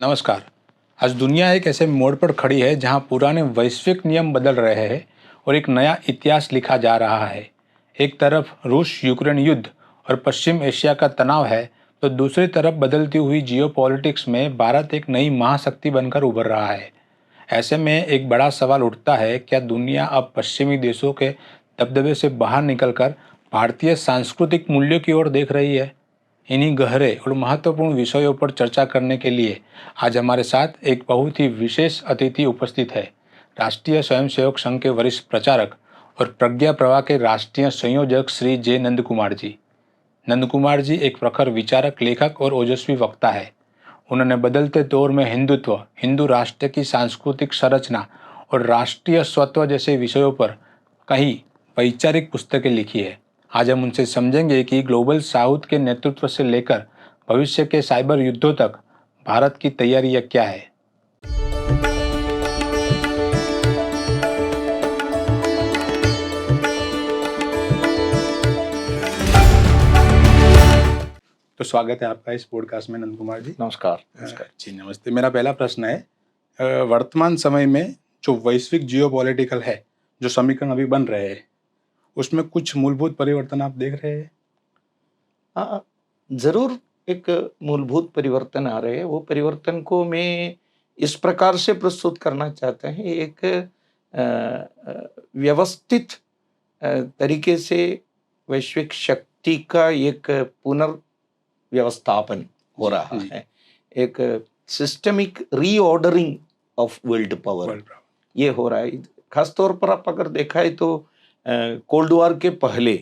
नमस्कार। आज दुनिया एक ऐसे मोड़ पर खड़ी है जहां पुराने वैश्विक नियम बदल रहे हैं और एक नया इतिहास लिखा जा रहा है। एक तरफ रूस यूक्रेन युद्ध और पश्चिम एशिया का तनाव है, तो दूसरी तरफ बदलती हुई जियोपॉलिटिक्स में भारत एक नई महाशक्ति बनकर उभर रहा है। ऐसे में एक बड़ा सवाल उठता है, क्या दुनिया अब पश्चिमी देशों के दबदबे से बाहर निकलकर भारतीय सांस्कृतिक मूल्यों की ओर देख रही है? इन्हीं गहरे और महत्वपूर्ण विषयों पर चर्चा करने के लिए आज हमारे साथ एक बहुत ही विशेष अतिथि उपस्थित है। राष्ट्रीय स्वयंसेवक संघ के वरिष्ठ प्रचारक और प्रज्ञा प्रवाह के राष्ट्रीय संयोजक श्री जे नंद कुमार जी। नंद कुमार जी एक प्रखर विचारक, लेखक और ओजस्वी वक्ता है। उन्होंने बदलते दौर में हिंदुत्व, हिंदू राष्ट्र की सांस्कृतिक संरचना और राष्ट्रीय स्वत्व जैसे विषयों पर कई वैचारिक पुस्तकें लिखी है। आज हम उनसे समझेंगे कि ग्लोबल साउथ के नेतृत्व से लेकर भविष्य के साइबर युद्धों तक भारत की तैयारियां क्या है। तो स्वागत है आपका इस पॉडकास्ट में नंद कुमार जी। नमस्कार। जी नमस्ते। मेरा पहला प्रश्न है, वर्तमान समय में जो वैश्विक जियोपॉलिटिकल है, जो समीकरण अभी बन रहे हैं, उसमें कुछ मूलभूत परिवर्तन आप देख रहे हैं? हाँ, जरूर एक मूलभूत परिवर्तन आ रहे हैं। वो परिवर्तन को मैं इस प्रकार से प्रस्तुत करना चाहता है, एक व्यवस्थित तरीके से वैश्विक शक्ति का एक पुनर्व्यवस्थापन हो रहा है। एक systemic reordering of world power ये हो रहा है। खासतौर पर आप अगर देखा है तो कोल्ड वॉर के पहले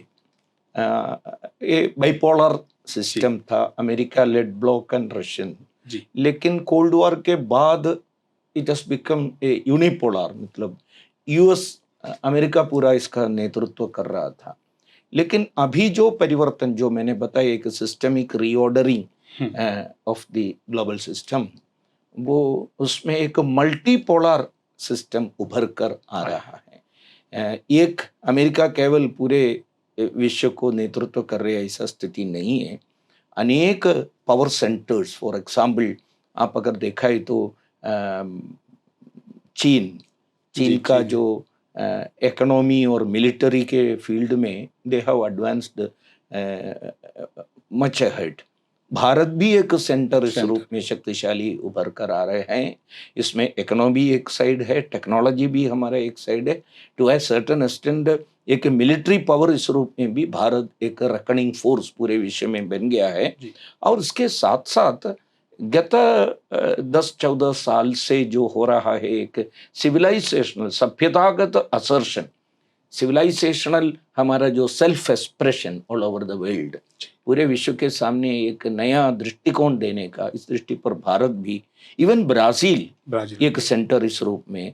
ये बाइपोलर सिस्टम था, America led bloc and Russian. लेकिन कोल्ड वॉर के बाद it has become a unipolar, मतलब यूएस, अमेरिका पूरा इसका नेतृत्व कर रहा था। लेकिन अभी जो परिवर्तन जो मैंने बताया, एक systemic reordering of the global system, वो उसमें एक मल्टीपोलर सिस्टम उभर कर आ रहा है। एक अमेरिका केवल पूरे विश्व को नेतृत्व कर रहे ऐसा स्थिति नहीं है। अनेक पावर सेंटर्स, फॉर एग्जाम्पल आप अगर देखा है तो चीन का जो इकोनॉमी और मिलिट्री के फील्ड में they have advanced much ahead. Bharat भी एक सेंटर इस रूप में शक्तिशाली उभर कर आ रहे हैं। इसमें इकोनॉमी एक साइड है, टेक्नोलॉजी भी हमारा एक साइड है। टू ए सर्टेन एक्सटेंट एक मिलिट्री पावर इस रूप में भी भारत एक रकनिंग फोर्स पूरे विश्व में बन गया है। और इसके साथ साथ गत 10-14 साल से जो हो रहा है एक सिविलाइजेशनल, सभ्यतागत असर्शन, सिविलाइजेशनल हमारा जो self expression all over the world, पूरे विश्व के सामने एक नया दृष्टिकोण देने का, इस दृष्टि पर भारत भी, इवन ब्राजील एक सेंटर इस रूप में,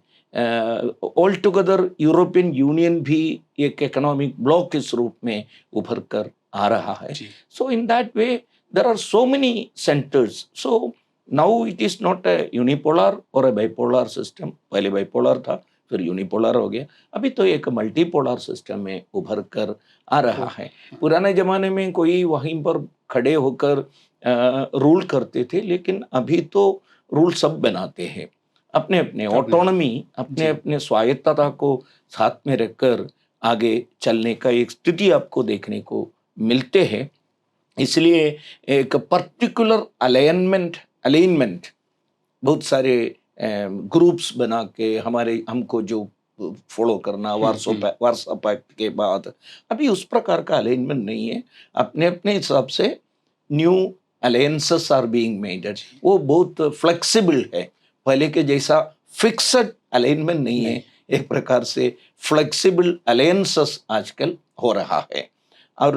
ऑल टुगेदर यूरोपियन यूनियन भी एक इकोनॉमिक ब्लॉक इस रूप में उभर कर आ रहा है। So in that way there are so many centres. So now it is not a unipolar or a bipolar system. पहले बाइपोलर था, फिर यूनिपोलर हो गया, अभी तो एक मल्टीपोलर सिस्टम में उभर कर आ रहा है। पुराने जमाने में कोई वहीं पर खड़े होकर रूल करते थे, लेकिन अभी तो रूल सब बनाते हैं। अपने अपने ऑटोनॉमी, अपने अपने स्वायत्तता को साथ में रखकर आगे चलने का एक स्थिति आपको देखने को मिलते हैं। इसलिए एक पर्टिकुलर अलाइनमेंट बहुत सारे ग्रुप्स बना के हमको जो फॉलो करना, वार्सा पैक्ट के बाद अभी उस प्रकार का अलाइनमेंट नहीं है। अपने अपने हिसाब से new alliances are being made. वो बहुत फ्लेक्सिबल है, पहले के जैसा फिक्स्ड अलाइनमेंट नहीं है। एक प्रकार से फ्लेक्सिबल अलायंसेस आजकल हो रहा है। और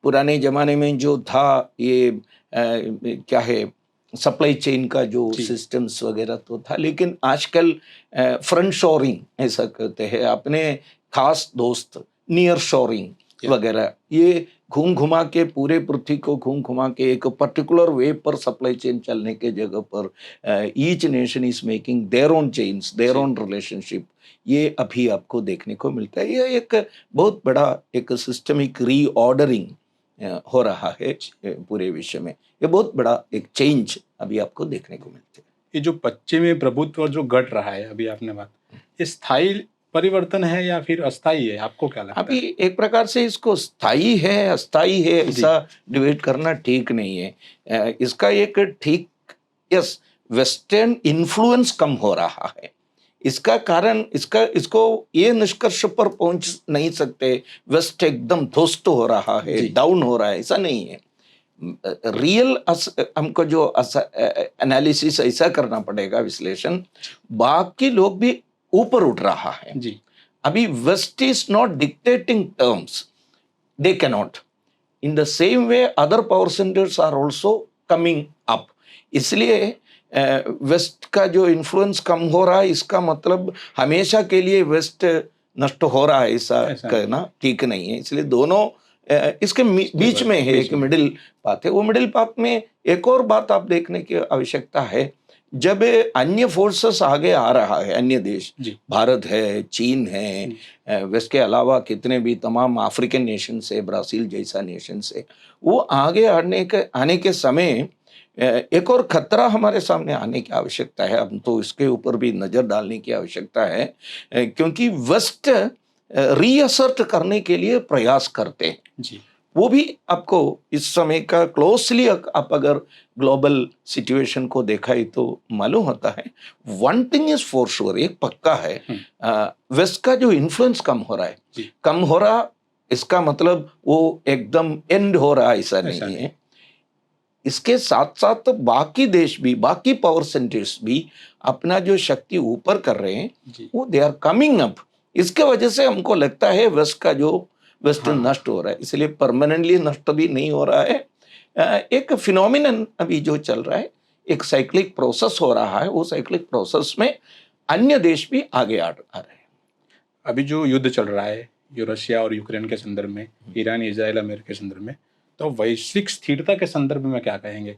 पुराने जमाने में जो था ये क्या है, सप्लाई चेन का जो सिस्टम्स वगैरह तो था, लेकिन आजकल फ्रंट शोरिंग ऐसा कहते हैं, अपने खास दोस्त नियर शोरिंग वगैरह, ये घूम घुमा के पूरे पृथ्वी को घूम घुमा के एक पर्टिकुलर वे पर सप्लाई चेन चलने के जगह पर each nation is making their own chains, their own relationship, ये अभी आपको देखने को मिलता है। ये एक बहुत बड़ा एक सिस्टमिक रीऑर्डरिंग हो रहा है पूरे विश्व में। ये बहुत बड़ा एक चेंज अभी आपको देखने को मिलता है। ये जो पश्चिमी प्रभुत्व जो घट रहा है, अभी आपने बात, ये स्थायी परिवर्तन है या फिर अस्थायी है, आपको क्या लगता अभी है? एक प्रकार से इसको स्थायी है अस्थायी है जी। ऐसा डिबेट करना ठीक नहीं है। इसका एक ठीक, यस, वेस्टर्न इन्फ्लुएंस कम हो रहा है। इसका कारण इसको ये निष्कर्ष पर पहुंच नहीं सकते वेस्ट एकदम ध्वस्त हो रहा है, जी। डाउन हो रहा है, ऐसा नहीं है। रियल हमको जो एनालिसिस ऐसा करना पड़ेगा, विश्लेषण, बाकी लोग भी ऊपर उठ रहा है। जी। अभी west is not dictating terms, they cannot. In the same way, other power centers are also coming up. इसलिए वेस्ट का जो इन्फ्लुएंस कम हो रहा है, इसका मतलब हमेशा के लिए वेस्ट नष्ट हो रहा है ऐसा ऐसा नहीं। कहना ठीक नहीं है। इसलिए दोनों इसके बीच में है, बीच एक में। मिडिल पाथ है। वो मिडिल पाथ में एक और बात आप देखने की आवश्यकता है, जब अन्य फोर्सेस आगे आ रहा है, अन्य देश, जी। भारत है, चीन है, वेस्ट के अलावा कितने भी तमाम अफ्रीकन नेशन से, ब्राजील जैसा नेशन से, वो आगे आने के समय एक और खतरा हमारे सामने आने की आवश्यकता है। अब तो इसके ऊपर भी नजर डालने की आवश्यकता है, क्योंकि वेस्ट रीअसर्ट करने के लिए प्रयास करते हैं। जी। वो भी आपको इस समय का क्लोजली आप अगर ग्लोबल सिचुएशन को देखा ही तो मालूम होता है। One thing is for sure, एक पक्का है, वेस्ट का जो इन्फ्लुएंस कम हो रहा है, जी। कम हो रहा, इसका मतलब वो एकदम एंड हो रहा ऐसा नहीं है। इसके साथ साथ बाकी देश भी, बाकी पावर सेंटर्स भी अपना जो शक्ति ऊपर कर रहे हैं, जी। वो दे आर कमिंग अप। इसके वजह से हमको लगता है वेस्ट का जो वेस्ट हाँ। नष्ट हो रहा है, इसलिए परमानेंटली नष्ट भी नहीं हो रहा है। एक फिनोमिनन अभी जो चल रहा है, एक साइक्लिक प्रोसेस हो रहा है। वो साइक्लिक प्रोसेस में अन्य देश भी आगे आ रहे हैं। अभी जो युद्ध चल रहा है, जो रशिया और यूक्रेन के संदर्भ में, ईरान, इजराइल, अमेरिका के संदर्भ में, तो वैश्विक स्थिरता के संदर्भ में क्या कहेंगे?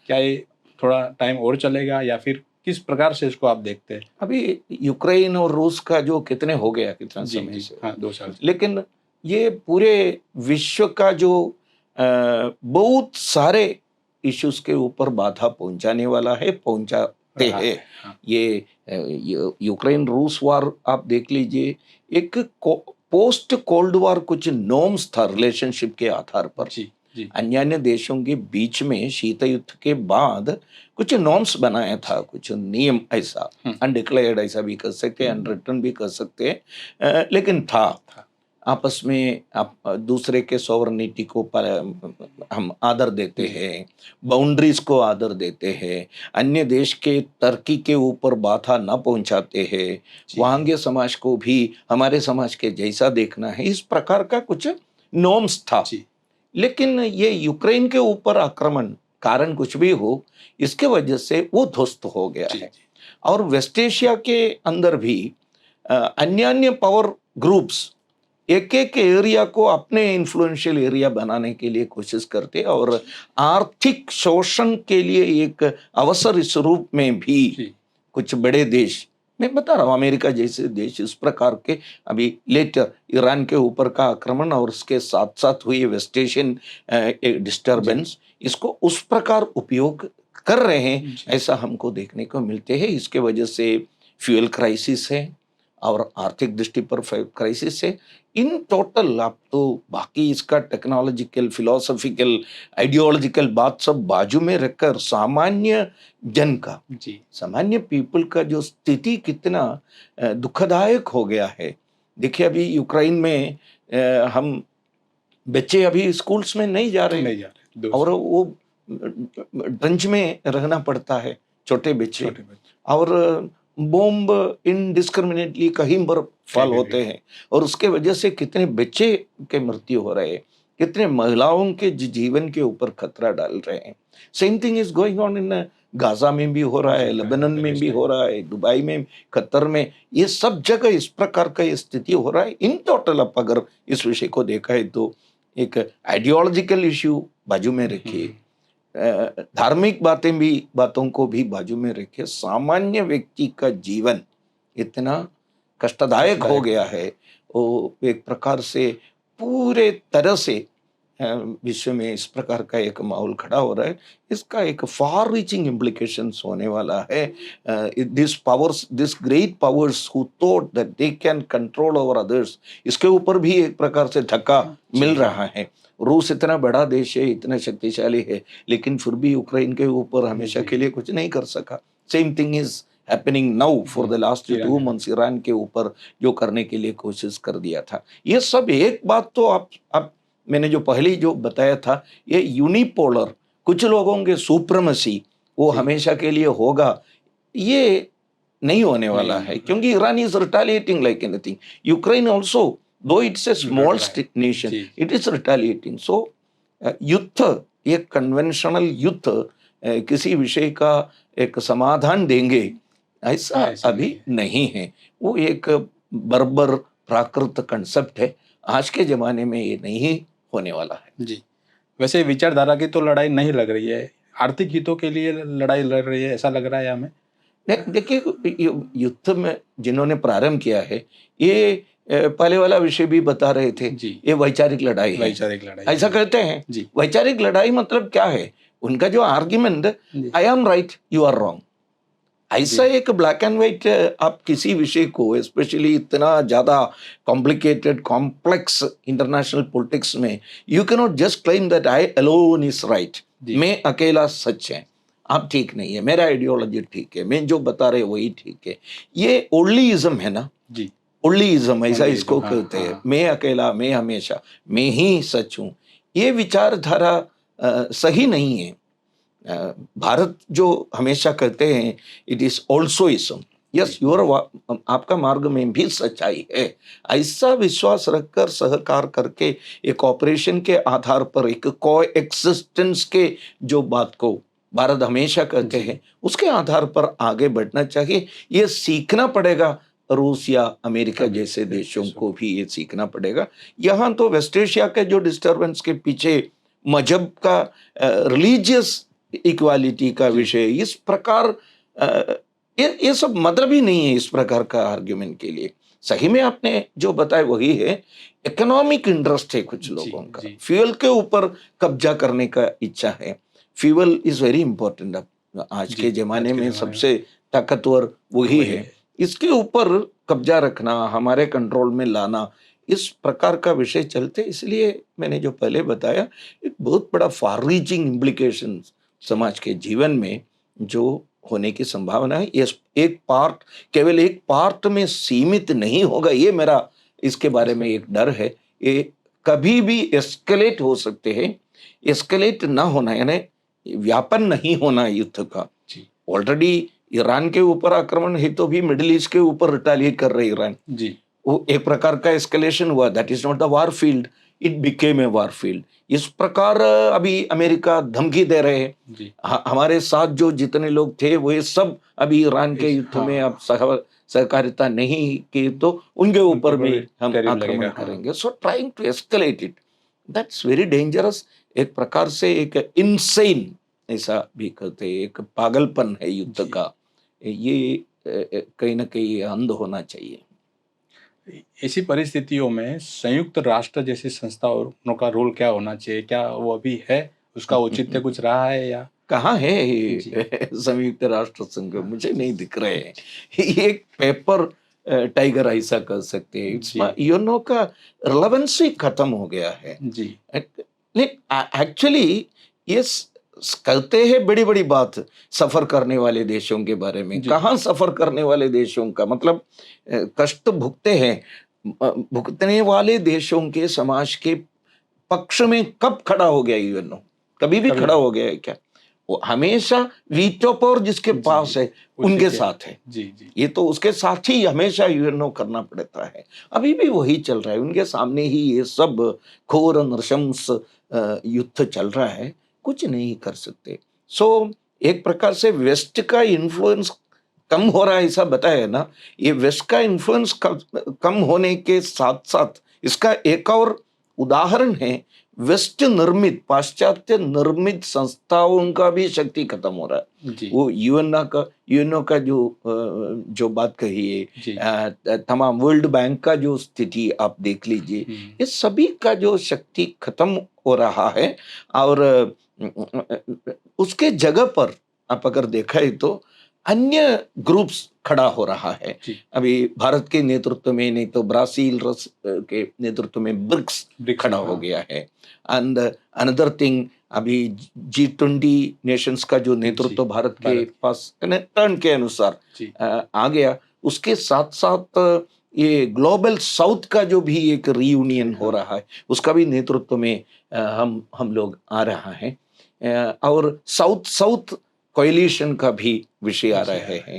क्या ये थोड़ा टाइम और चलेगा या फिर किस प्रकार से इसको आप देखते हैं? अभी यूक्रेन और रूस का जो कितने हो गया, कितना जी, समय जी। से, हाँ, 2 साल से। लेकिन ये पूरे विश्व का जो बहुत सारे इश्यूज के ऊपर बाधा पहुंचाने वाला है, पहुंचाते रहा हैं। है, हाँ। ये यूक्रेन रूस वार आप देख लीजिए, एक पोस्ट कोल्ड वार कुछ नॉर्म्स था रिलेशनशिप के आधार पर। जी, जी। अन्य देशों के बीच में शीत युद्ध के बाद कुछ नॉर्म्स बनाया था, कुछ नियम ऐसा, अनडिक्लेयर्ड ऐसा भी कर सकते हैं, अनरिटन भी कर सकते हैं, लेकिन था। आपस में आप दूसरे के सॉवरेनिटी को हम आदर देते हैं, बाउंड्रीज को आदर देते हैं, अन्य देश के तरक्की के ऊपर बाधा न पहुंचाते हैं, वहाँ के समाज को भी हमारे समाज के जैसा देखना है, इस प्रकार का कुछ नॉर्म्स था। जी। लेकिन ये यूक्रेन के ऊपर आक्रमण, कारण कुछ भी हो, इसके वजह से वो ध्वस्त हो गया जी, है। जी। और वेस्ट एशिया के अंदर भी अन्य पावर ग्रुप्स एक एक एरिया को अपने इन्फ्लुएंशियल एरिया बनाने के लिए कोशिश करते हैं, और आर्थिक शोषण के लिए एक अवसर इस रूप में भी जी। कुछ बड़े देश, मैं बता रहा हूँ अमेरिका जैसे देश, इस प्रकार के, अभी लेटर ईरान के ऊपर का आक्रमण और उसके साथ साथ हुई वेस्ट एशियन डिस्टर्बेंस, इसको उस प्रकार उपयोग कर रहे हैं, जी। ऐसा हमको देखने को मिलते हैं। इसके वजह से फ्यूल क्राइसिस है और आर्थिक दृष्टि पर क्राइसिस है। इन टोटल आप तो बाकी इसका टेक्नोलॉजिकल, फिलोसॉफिकल, आइडियोलॉजिकल बात सब बाजू में रखकर सामान्य जन का, जी। सामान्य पीपल का जो स्थिति कितना दुखदायक हो गया है। देखिए अभी यूक्रेन में हम बच्चे अभी स्कूल्स में नहीं जा रहे, नहीं जा रहे, 2 और साल। वो ड्रंच में रहना पड़ता है, छोटे बच्चे, छोटे बच्चे। और बॉम्ब इनडिस्क्रिमिनेटली कहीं पर फॉल कहीं भी। होते हैं, और उसके वजह से कितने बच्चे के मृत्यु हो रहे हैं, कितने महिलाओं के जीवन के ऊपर खतरा डाल रहे हैं। Same thing is going on in Gaza में भी हो रहा है, लेबनान में भी हो रहा है, दुबई में, कतर में, ये सब जगह इस प्रकार का स्थिति हो रहा है। इन टोटल आप अगर इस विषय को देखा है तो एक आइडियोलॉजिकल इश्यू बाजू में रखिए, धार्मिक बातों को भी बाजू में रखे, सामान्य व्यक्ति का जीवन इतना कष्टदायक हो गया है, वो एक प्रकार से पूरे तरह से विश्व में इस प्रकार का एक माहौल खड़ा हो रहा है, इसका एक फार रीचिंग इम्प्लीकेशंस होने वाला है। This great powers who thought that they can control over others, इसके ऊपर भी एक प्रकार से धक्का मिल रहा है। रूस इतना बड़ा देश है, इतना शक्तिशाली है, लेकिन फिर भी यूक्रेन के ऊपर हमेशा के लिए कुछ नहीं कर सका। Same thing is happening now for the last 2 months. Iran के ऊपर जो करने के लिए कोशिश कर दिया था, ये सब एक बात तो आप मैंने जो पहले जो बताया था, ये यूनिपोलर कुछ लोगों के सुप्रीमेसी वो हमेशा के लिए होगा, ये नहीं होने वाला है, क्योंकि Iran is retaliating like anything. Ukraine also, though it's a small nation, it is retaliating. So युद्ध, ये कन्वेंशनल युद्ध किसी विषय का एक समाधान देंगे ऐसा अभी नहीं है। वो एक बर्बर प्राकृत कंसेप्ट है, आज के जमाने में ये नहीं होने वाला है। जी, वैसे विचारधारा की तो लड़ाई नहीं लग रही है, आर्थिक हितों के लिए लड़ाई लड़ रही है, ऐसा लग रहा है हमें। देखिए, युद्ध में जिन्होंने प्रारंभ किया है, ये पहले वाला विषय भी बता रहे थे, ये वैचारिक लड़ाई है, वैचारिक लड़ाई ऐसा कहते हैं जी। वैचारिक लड़ाई मतलब क्या है? उनका जो argument, I am right you are wrong, ऐसा एक ब्लैक एंड व्हाइट। आप किसी विषय को, स्पेशली इतना ज्यादा कॉम्प्लिकेटेड कॉम्प्लेक्स इंटरनेशनल पॉलिटिक्स में, you can not just claim that I alone is right, मैं अकेला सच है, आप ठीक नहीं है, मेरा आइडियोलॉजी ठीक है, मैं जो बता रहे वही ठीक है। ये ओल्डीइज्म है ना जी, ओल्डीइज्म ऐसा इसको कहते हैं। मैं अकेला, मैं हमेशा, मैं ही सच हूं, ये विचारधारा सही नहीं है। भारत जो हमेशा कहते हैं it is also ism, yes your, आपका मार्ग में भी सच्चाई है, ऐसा विश्वास रखकर सहकार करके एक ऑपरेशन के आधार पर एक को एक्सिस्टेंस के जो बात को भारत हमेशा कहते हैं, उसके आधार पर आगे बढ़ना चाहिए। ये सीखना पड़ेगा, रूस या अमेरिका जैसे देशों को भी ये सीखना पड़ेगा। यहाँ तो वेस्ट एशिया के जो डिस्टर्बेंस के पीछे मजहब का, रिलीजियस इक्वालिटी का विषय, इस प्रकार ये सब मतलब ही नहीं है इस प्रकार का आर्ग्यूमेंट के लिए। सही में आपने जो बताया वही है, इकोनॉमिक इंटरेस्ट है कुछ लोगों का, फ्यूल के ऊपर कब्जा करने का इच्छा है। फ्यूल इज वेरी इंपॉर्टेंट, आज के जमाने में सबसे ताकतवर वही है, इसके ऊपर कब्जा रखना, हमारे कंट्रोल में लाना, इस प्रकार का विषय चलते। इसलिए मैंने जो पहले बताया, एक बहुत बड़ा फार रीचिंग इम्प्लीकेशन समाज के जीवन में जो होने की संभावना है। ये एक पार्ट, केवल एक पार्ट में सीमित नहीं होगा, ये मेरा इसके बारे में एक डर है। ये कभी भी एस्केलेट हो सकते हैं, एस्केलेट ना होना यानी व्यापन नहीं होना युद्ध का। ऑलरेडी ईरान के ऊपर आक्रमण है तो भी मिडिल ईस्ट के ऊपर रिटेलिएट कर रहे ईरान जी, वो एक प्रकार का एस्केलेशन हुआ। That is not the war field, it became a war field. इस प्रकार अभी अमेरिका धमकी दे रहे हैं, हमारे साथ जो जितने लोग थे वो सब अभी ईरान के युद्ध में अब सहकारिता नहीं की तो उनके ऊपर भी हम आक्रमण करेंगे। So trying to escalate it, that's very dangerous. एक प्रकार से एक इनसेन, ऐसा भी कहते हैं, एक पागलपन है युद्ध का। ये कहीं ना कहीं अंध होना चाहिए। ऐसी परिस्थितियों में संयुक्त राष्ट्र जैसी संस्थाओं का रोल क्या होना चाहिए? क्या वो अभी है, उसका औचित्य कुछ रहा है या कहाँ है संयुक्त राष्ट्र संघ? मुझे नहीं दिख रहे हैं। एक पेपर टाइगर ऐसा कर सकते हैं, यूनो का रिलेवेंसी खत्म हो गया है जी। एक्चुअली ये कहते हैं बड़ी बड़ी बात सफर करने वाले देशों के बारे में, कहाँ सफर करने वाले देशों का मतलब कष्ट भुगते हैं, भुगतने वाले देशों के समाज के पक्ष में कब खड़ा हो गया यूएनओ? कभी भी खड़ा हो गया है क्या? वो हमेशा वीटो पावर जिसके पास है उनके साथ है जी। ये तो उसके साथ ही हमेशा यूएनओ करना पड़ता है। अभी भी वही चल रहा है, उनके सामने ही ये सब घोर नृशंस युद्ध चल रहा है, कुछ नहीं कर सकते। सो एक प्रकार से वेस्ट का इन्फ्लुएंस कम हो रहा है, ऐसा बताया ना। ये वेस्ट का इन्फ्लुएंस कम होने के साथ साथ इसका एक और उदाहरण है, वेस्ट निर्मित, पाश्चात्य निर्मित संस्थाओं का भी शक्ति खत्म हो रहा है। जी वो यूएनओ का जो बात कही है, जी तमाम वर्ल्ड बैंक का जो स्थिति आप देख लीजिए, ये सभी का जो शक्ति खत्म हो रहा है। और उसके जगह पर आप अगर देखा है तो अन्य ग्रुप्स खड़ा हो रहा है। जी अभी भारत के नेतृत्व में, नहीं तो ब्राजील के नेतृत्व में ब्रिक्स ब्रिक्स खड़ा हो गया है। एंड अनदर थिंग, अभी G20 नेशंस का जो नेतृत्व जी भारत के भारत पास टर्न के अनुसार जी आ गया। उसके साथ साथ ये ग्लोबल साउथ का जो भी एक रीयूनियन हो रहा है, उसका भी नेतृत्व में हम लोग आ रहा है। और साउथ साउथ कोएलिशन का भी विषय आ विषय आ रहे रहा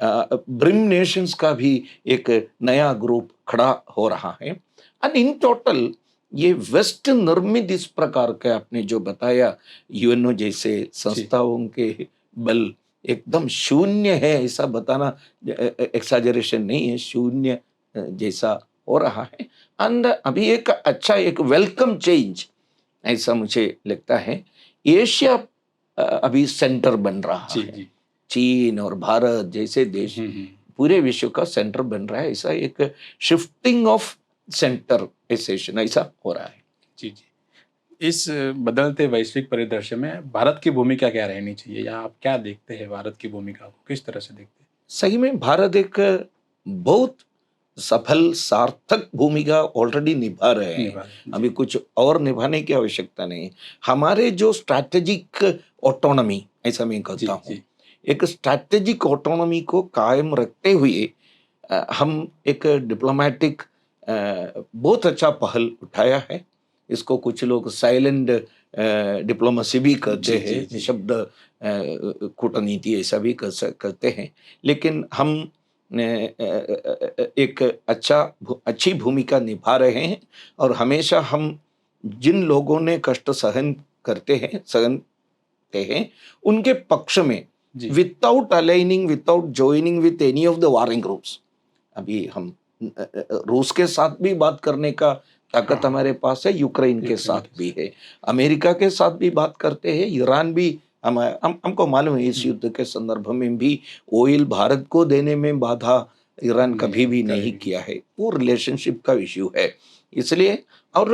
हैं। ब्रिम नेशंस का भी एक नया ग्रुप खड़ा हो रहा है। एंड इन टोटल ये वेस्ट निर्मित इस प्रकार का आपने जो बताया, यूएनओ जैसे जी संस्थाओं के बल एकदम शून्य है ऐसा बताना एक्साजरेशन नहीं है, शून्य जैसा हो रहा है। एंड अभी एक अच्छा एक वेलकम चेंज ऐसा मुझे लगता है। एशिया अभी सेंटर बन रहा जी है। जी चीन और भारत जैसे देश हम्म। पूरे विश्व का सेंटर बन रहा है। ऐसा एक शिफ्टिंग ऑफ सेंटराइजेशन ऐसा हो रहा है। जी जी इस बदलते वैश्विक परिदृश्य में भारत की भूमिका क्या रहनी चाहिए, या आप क्या देखते हैं भारत की भूमिका को किस तरह से देखते हैं? सही में भारत एक बहुत सफल सार्थक भूमिका ऑलरेडी निभा रहे हैं। निभा रहे अभी जी कुछ और निभाने की आवश्यकता नहीं। हमारे जो स्ट्रैटेजिक ऑटोनॉमी ऐसा मैं जी कहता हूँ, जी एक स्ट्रैटेजिक ऑटोनॉमी को कायम रखते हुए हम एक डिप्लोमेटिक बहुत अच्छा पहल उठाया है। इसको कुछ लोग साइलेंट डिप्लोमेसी भी कहते जी हैं, जी जी निशब्द कूटनीति ऐसा भी कहते हैं। लेकिन हम एक अच्छी भूमिका निभा रहे हैं। और हमेशा हम जिन लोगों ने कष्ट सहते हैं उनके पक्ष में, जी without aligning, without joining with any of the warring groups. अभी हम रूस के साथ भी बात करने का ताकत हाँ हमारे पास है, यूक्रेन के यूक्रेन साथ के भी साथ है, अमेरिका के साथ भी बात करते हैं, ईरान भी। हमको मालूम है इस युद्ध के संदर्भ में भी ऑयल भारत को देने में बाधा ईरान कभी भी नहीं करेगी किया है। वो रिलेशनशिप का इश्यू है। इसलिए और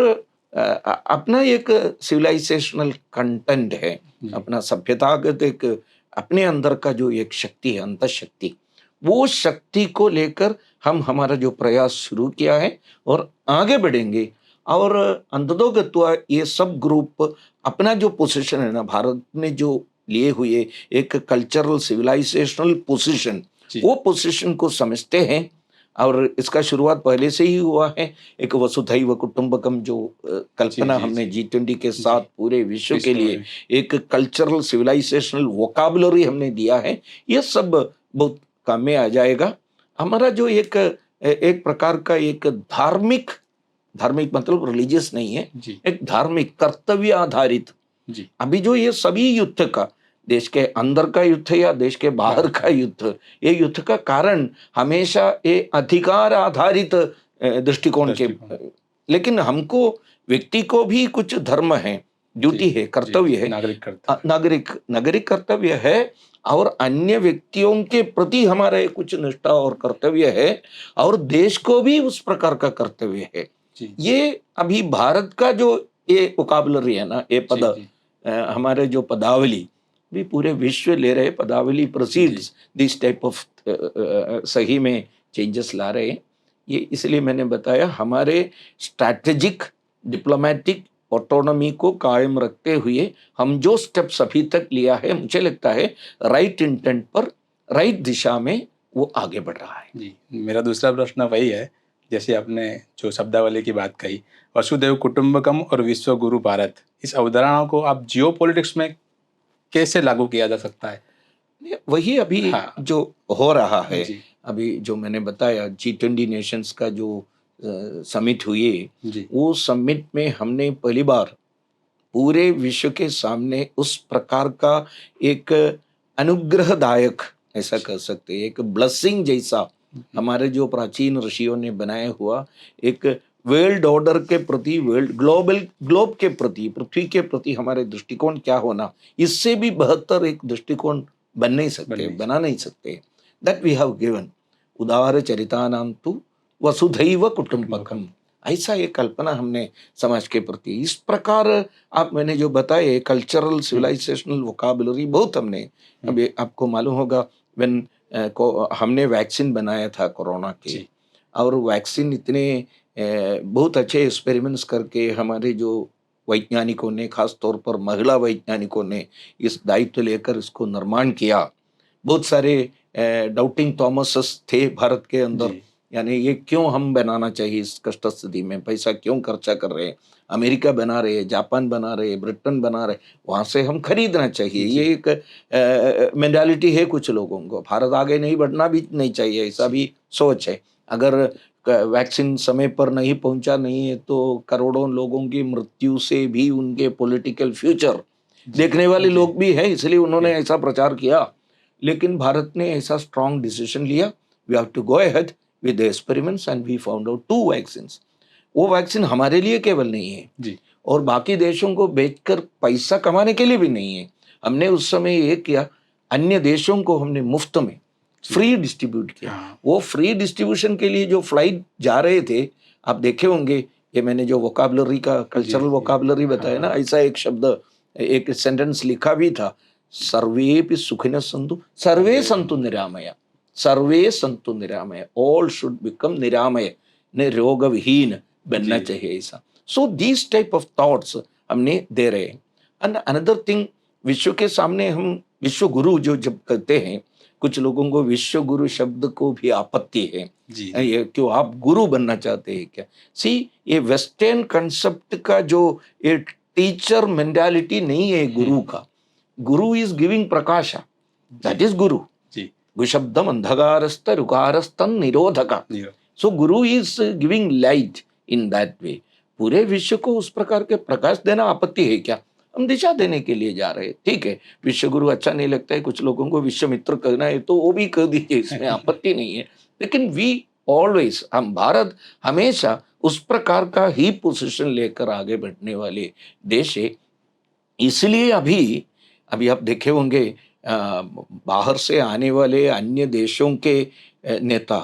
अपना एक सिविलाइजेशनल कंटेंट है, जी अपना सभ्यतागत एक अपने अंदर का जो एक शक्ति है, अंतः शक्ति, वो शक्ति को लेकर हम हमारा जो प्रयास शुरू किया है और आगे बढ़ेंगे। और अंततोगत्वा ये सब ग्रुप अपना जो पोजीशन है ना, भारत ने जो लिए हुए एक कल्चरल सिविलाइजेशनल पोजीशन, जी वो पोजीशन को समझते हैं। और इसका शुरुआत पहले से ही हुआ है। एक वसुधैव कुटुंबकम जो जी कल्पना जी हमने जी G20 के साथ जी पूरे विश्व के विश्व लिए में एक कल्चरल सिविलाइजेशनल वोकाबुलरी हमने दिया है, ये सब बहुत काम में आ जाएगा। हमारा जो एक प्रकार का एक धार्मिक, धार्मिक मतलब रिलीजियस नहीं है, जी एक धार्मिक कर्तव्य आधारित। जी अभी जो ये सभी युद्ध का, देश के अंदर का युद्ध या देश के बाहर बाहर का का युद्ध, ये युद्ध का कारण हमेशा ये अधिकार आधारित दृष्टिकोण के। दृष्टिकोण लेकिन हमको, व्यक्ति को भी कुछ धर्म है, जी ड्यूटी है, जी कर्तव्य जी है, नागरिक कर्तव्य नागरिक नागरिक कर्तव्य है। और अन्य व्यक्तियों के प्रति हमारा एक कुछ निष्ठा और कर्तव्य है। और देश को भी उस प्रकार का कर्तव्य है। जी ये अभी भारत का जो ये वोकाबुलरी है ना, ये जी पद जी हमारे जो पदावली भी पूरे विश्व ले रहे, पदावली जी प्रोसीड्स दिस टाइप ऑफ सही में चेंजेस ला रहे हैं। ये इसलिए मैंने बताया, हमारे स्ट्रैटेजिक डिप्लोमेटिक ऑटोनॉमी को कायम रखते हुए हम जो स्टेप्स अभी तक लिया है, मुझे लगता है राइट इंटेंट पर, राइट दिशा में वो आगे बढ़ रहा है। जी मेरा दूसरा प्रश्न वही है, जैसे आपने जो शब्दावली की बात कही, वसुधैव कुटुंबकम और विश्व गुरु भारत, इस अवधारणा को आप जियो पॉलिटिक्स में कैसे लागू किया जा सकता है? वही अभी हाँ जो हो रहा है, जी अभी जो मैंने बताया G20 नेशंस का जो समिट हुई, जी वो समिट में हमने पहली बार पूरे विश्व के सामने उस प्रकार का एक अनुग्रहदायक, ऐसा कह सकते हैं, एक ब्लेसिंग जैसा, हमारे जो प्राचीन ऋषियों ने बनाया हुआ एक वर्ल्ड ऑर्डर के प्रति, ग्लोब के प्रति, पृथ्वी के प्रति हमारे दृष्टिकोण क्या होना, इससे भी बेहतर एक दृष्टिकोण बना नहीं सकते। दैट वी हैव गिवन उदार चरितानां तु वसुधैव कुटुंबकम, ऐसा एक कल्पना हमने समाज के प्रति। इस प्रकार आप मैंने जो बताए कल्चरल सिविलाइजेशनल वोकाबुलरी बहुत हमने, अभी आपको मालूम होगा व्हेन हमने वैक्सीन बनाया था कोरोना के, और वैक्सीन इतने बहुत अच्छे एक्सपेरिमेंट्स करके हमारे जो वैज्ञानिकों ने, खास तौर पर महिला वैज्ञानिकों ने इस दायित्व लेकर इसको निर्माण किया। बहुत सारे डाउटिंग थॉमसेस थे भारत के अंदर, यानी ये क्यों हम बनाना चाहिए इस कष्ट स्थिति में, पैसा क्यों खर्चा कर रहे हैं, अमेरिका बना रहे हैं, जापान बना रहे हैं, ब्रिटेन बना रहे, वहाँ से हम खरीदना चाहिए। ये एक मेंटालिटी है कुछ लोगों को, भारत आगे नहीं बढ़ना भी नहीं चाहिए, ऐसा भी सोच है। अगर वैक्सीन समय पर नहीं पहुंचा नहीं है तो करोड़ों लोगों की मृत्यु से भी उनके पॉलिटिकल फ्यूचर देखने वाले लोग भी हैं, इसलिए उन्होंने ऐसा प्रचार किया। लेकिन भारत ने ऐसा स्ट्रॉन्ग डिसीजन लिया, we have to go ahead with the experiments and we found out 2 vaccines. वो वैक्सीन हमारे लिए केवल नहीं है जी, और बाकी देशों को बेचकर पैसा कमाने के लिए भी नहीं है। हमने उस समय ये किया, अन्य देशों को हमने मुफ्त में फ्री डिस्ट्रीब्यूट किया। वो फ्री डिस्ट्रीब्यूशन के लिए जो फ्लाइट जा रहे थे, आप देखे होंगे, ये मैंने जो वोकाबुलरी का कल्चरल वोकाबुलरी बताया ना, ऐसा एक शब्द, एक सेंटेंस लिखा भी था, सर्वेपि सुखिनः सन्तु सर्वे सन्तु निरामया, सर्वे सन्तु निरामया, ऑल शुड बिकम निरामय, ने रोग विहीन बनना चाहिए ऐसा। So this type of thoughts हमने दे रहे हैं। एंड अनदर थिंग, विश्व के सामने हम विश्व गुरु जो जब कहते हैं, कुछ लोगों को विश्व गुरु शब्द को भी आपत्ति है जी, ये क्यों आप गुरु बनना चाहते हैं क्या? सी, ये वेस्टर्न कंसेप्ट का जो ये टीचर मेंटालिटी नहीं है गुरु का। गुरु is giving Prakasha, that is Guru. Ji, गुशब्दम अंधकारस्त रुकारस्तन निरोधका। So Guru is giving light in that वे। पूरे विश्व को उस प्रकार के प्रकाश देना आपत्ति है क्या? हम दिशा देने के लिए जा रहे हैं, ठीक है। विश्व गुरु अच्छा नहीं लगता है कुछ लोगों को, विश्व मित्र कहना है तो वो भी कह दीजिए, इसमें आपत्ति नहीं है। लेकिन वी ऑलवेज, हम भारत हमेशा उस प्रकार का ही पोजीशन लेकर आगे बढ़ने वाले देश है। इसलिए अभी अभी आप देखे होंगे बाहर से आने वाले अन्य देशों के नेता,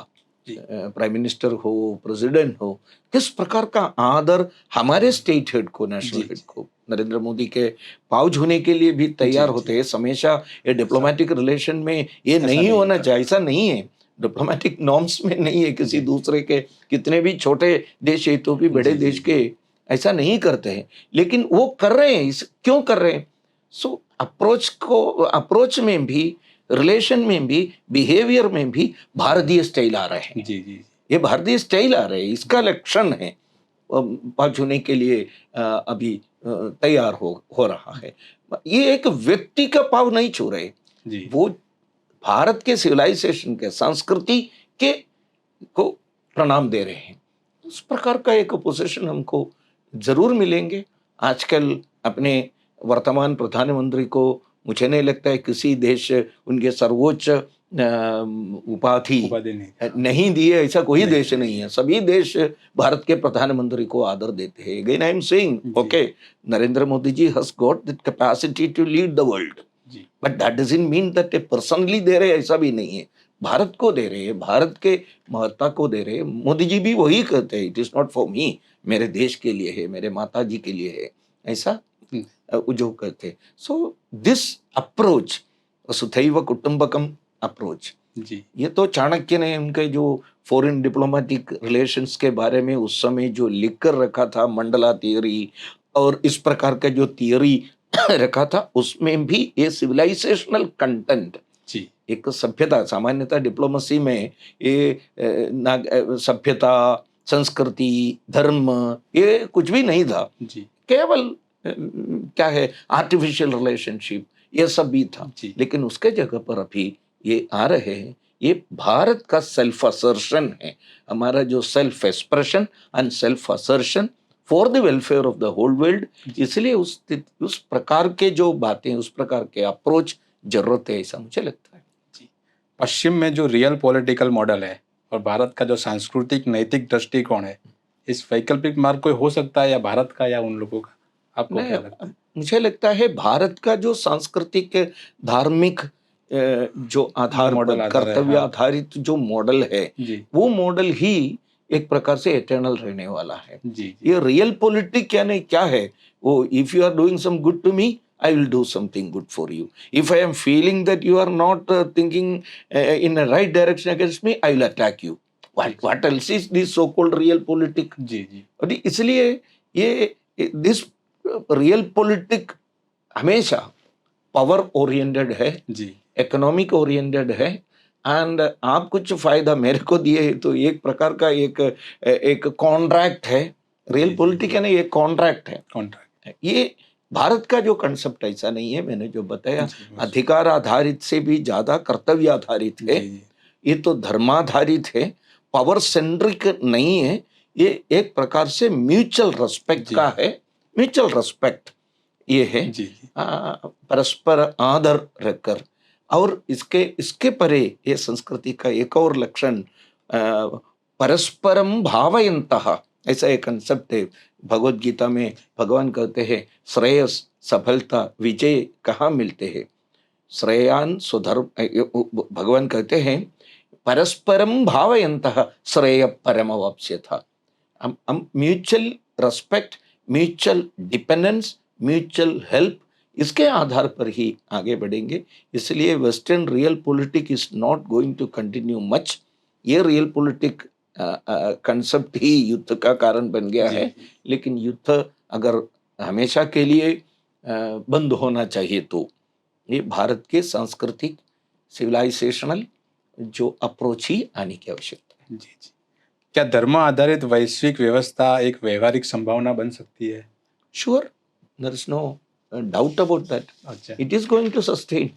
प्राइम मिनिस्टर हो, प्रेसिडेंट हो, किस प्रकार का आदर हमारे स्टेट हेड को, नेशनल हेड को, नरेंद्र मोदी के पाँव छूने के लिए भी तैयार होते हैं। हमेशा ये डिप्लोमेटिक रिलेशन में ये नहीं होना चाहिए, ऐसा नहीं है, डिप्लोमेटिक नॉर्म्स में नहीं है। किसी दूसरे के, कितने भी छोटे देश है तो भी बड़े देश के ऐसा नहीं करते हैं, लेकिन वो कर रहे हैं। क्यों कर रहे हैं? सो अप्रोच में भी, रिलेशन में भी, बिहेवियर में भी भारतीय स्टाइल आ रहे हैं। जी, जी, ये भारतीय स्टाइल आ रहे हैं, इसका लक्षण है। पाँव छूने के लिए अभी तैयार हो रहा है। ये एक व्यक्ति का पाँव नहीं छू रहे जी, वो भारत के सिविलाइजेशन के, संस्कृति के को प्रणाम दे रहे हैं। उस प्रकार का एक पोजीशन हमको जरूर मिलेंगे। आजकल अपने वर्तमान प्रधानमंत्री को मुझे नहीं लगता है किसी देश उनके सर्वोच्च उपाधि नहीं दी है, ऐसा कोई देश नहीं है। सभी देश भारत के प्रधानमंत्री को आदर देते हैं। Again I am saying, okay, Narendra Modi ji has got the capacity to lead the world, but that doesn't mean that a personally दे रहे, ऐसा भी नहीं है। भारत को दे रहे हैं, भारत के महत्ता को दे रहे हैं। मोदी जी भी वही कहते हैं, it is not for me, मेरे देश के लिए है, मेरे माता जी के लिए है, ऐसा जो कहते। सो दिस अप्रोच, वसुधैव कुटुंबकम अप्रोच, जी, ये तो चाणक्य ने उनके जो फॉरेन डिप्लोमेटिक रिलेशंस के बारे में उस समय जो लिख कर रखा था, मंडला थियरी और इस प्रकार का जो थियरी रखा था, उसमें भी ये सिविलाइजेशनल कंटेंट, एक सभ्यता, सामान्यतः डिप्लोमेसी में ये सभ्यता, संस्कृति, धर्म, ये कुछ भी नहीं था। केवल क्या है, आर्टिफिशियल रिलेशनशिप, ये सब भी था। लेकिन उसके जगह पर अभी ये आ रहे हैं, ये भारत का सेल्फ असर्शन है, हमारा जो self expression and self assertion for the welfare of the whole world. इसलिए उस प्रकार के जो बातें, उस प्रकार के अप्रोच जरूरत है, ऐसा मुझे लगता है। पश्चिम में जो रियल पॉलिटिकल मॉडल है और भारत का जो सांस्कृतिक नैतिक दृष्टिकोण है, इस वैकल्पिक मार्ग कोई हो सकता है, या भारत का या उन लोगों का, आपको क्या नहीं, लगता है? मुझे लगता है भारत का जो सांस्कृतिक धार्मिक जो आधार मॉडल पर आधार है, कर्तव्य हाँ। आधारित जो मॉडल है, जी, वो मॉडल ही एक प्रकार से एटर्नल रहने वाला है। जी, जी। ये रियल पॉलिटिक यानी क्या है? वो if you are doing some good to me, I will do something good for you. If I am feeling that you are not thinking in a right direction against me, I will attack you. जी, जी। What else is this so called realpolitik? जी, जी। और इसलिए ये this realpolitik हमेशा power oriented है, जी, इकोनॉमिक ओरिएंटेड है। एंड आप कुछ फायदा मेरे को दिए तो एक प्रकार का एक कॉन्ट्रैक्ट है। जी, रियल जी, पॉलिटिक जी। है ना, ये कॉन्ट्रैक्ट है। कॉन्ट्रैक्ट। ये भारत का जो कंसेप्ट ऐसा नहीं है, मैंने जो बताया जी, बस। अधिकार आधारित से भी ज्यादा कर्तव्य आधारित है। जी, जी। ये तो धर्माधारित है, पावर सेंट्रिक नहीं है। ये एक प्रकार से म्यूचुअल रेस्पेक्ट जी, का है। म्यूचुअल रेस्पेक्ट ये है। जी, जी। परस्पर आदर रखकर। और इसके इसके परे ये संस्कृति का एक और लक्षण परस्परम भावयन्तः, ऐसा एक कंसेप्ट है। भगवत गीता में भगवान कहते हैं श्रेयस सफलता विजय कहाँ मिलते हैं? श्रेयान सुधर्म भगवान कहते हैं परस्परम भावयन्तः श्रेय परमवाप्स्यथ। हम mutual respect, mutual dependence, mutual help, इसके आधार पर ही आगे बढ़ेंगे। इसलिए western realpolitik is not going to continue much. ये रियल पॉलिटिक कंसेप्ट ही युद्ध का कारण बन गया जी, है। जी। लेकिन युद्ध अगर हमेशा के लिए बंद होना चाहिए तो ये भारत के सांस्कृतिक सिविलाइजेशनल जो अप्रोच ही आने की आवश्यकता है। जी, जी। क्या धर्म आधारित वैश्विक व्यवस्था एक व्यवहारिक संभावना बन सकती है? Sure, there is no doubt about that. अच्छा। It is going to sustain.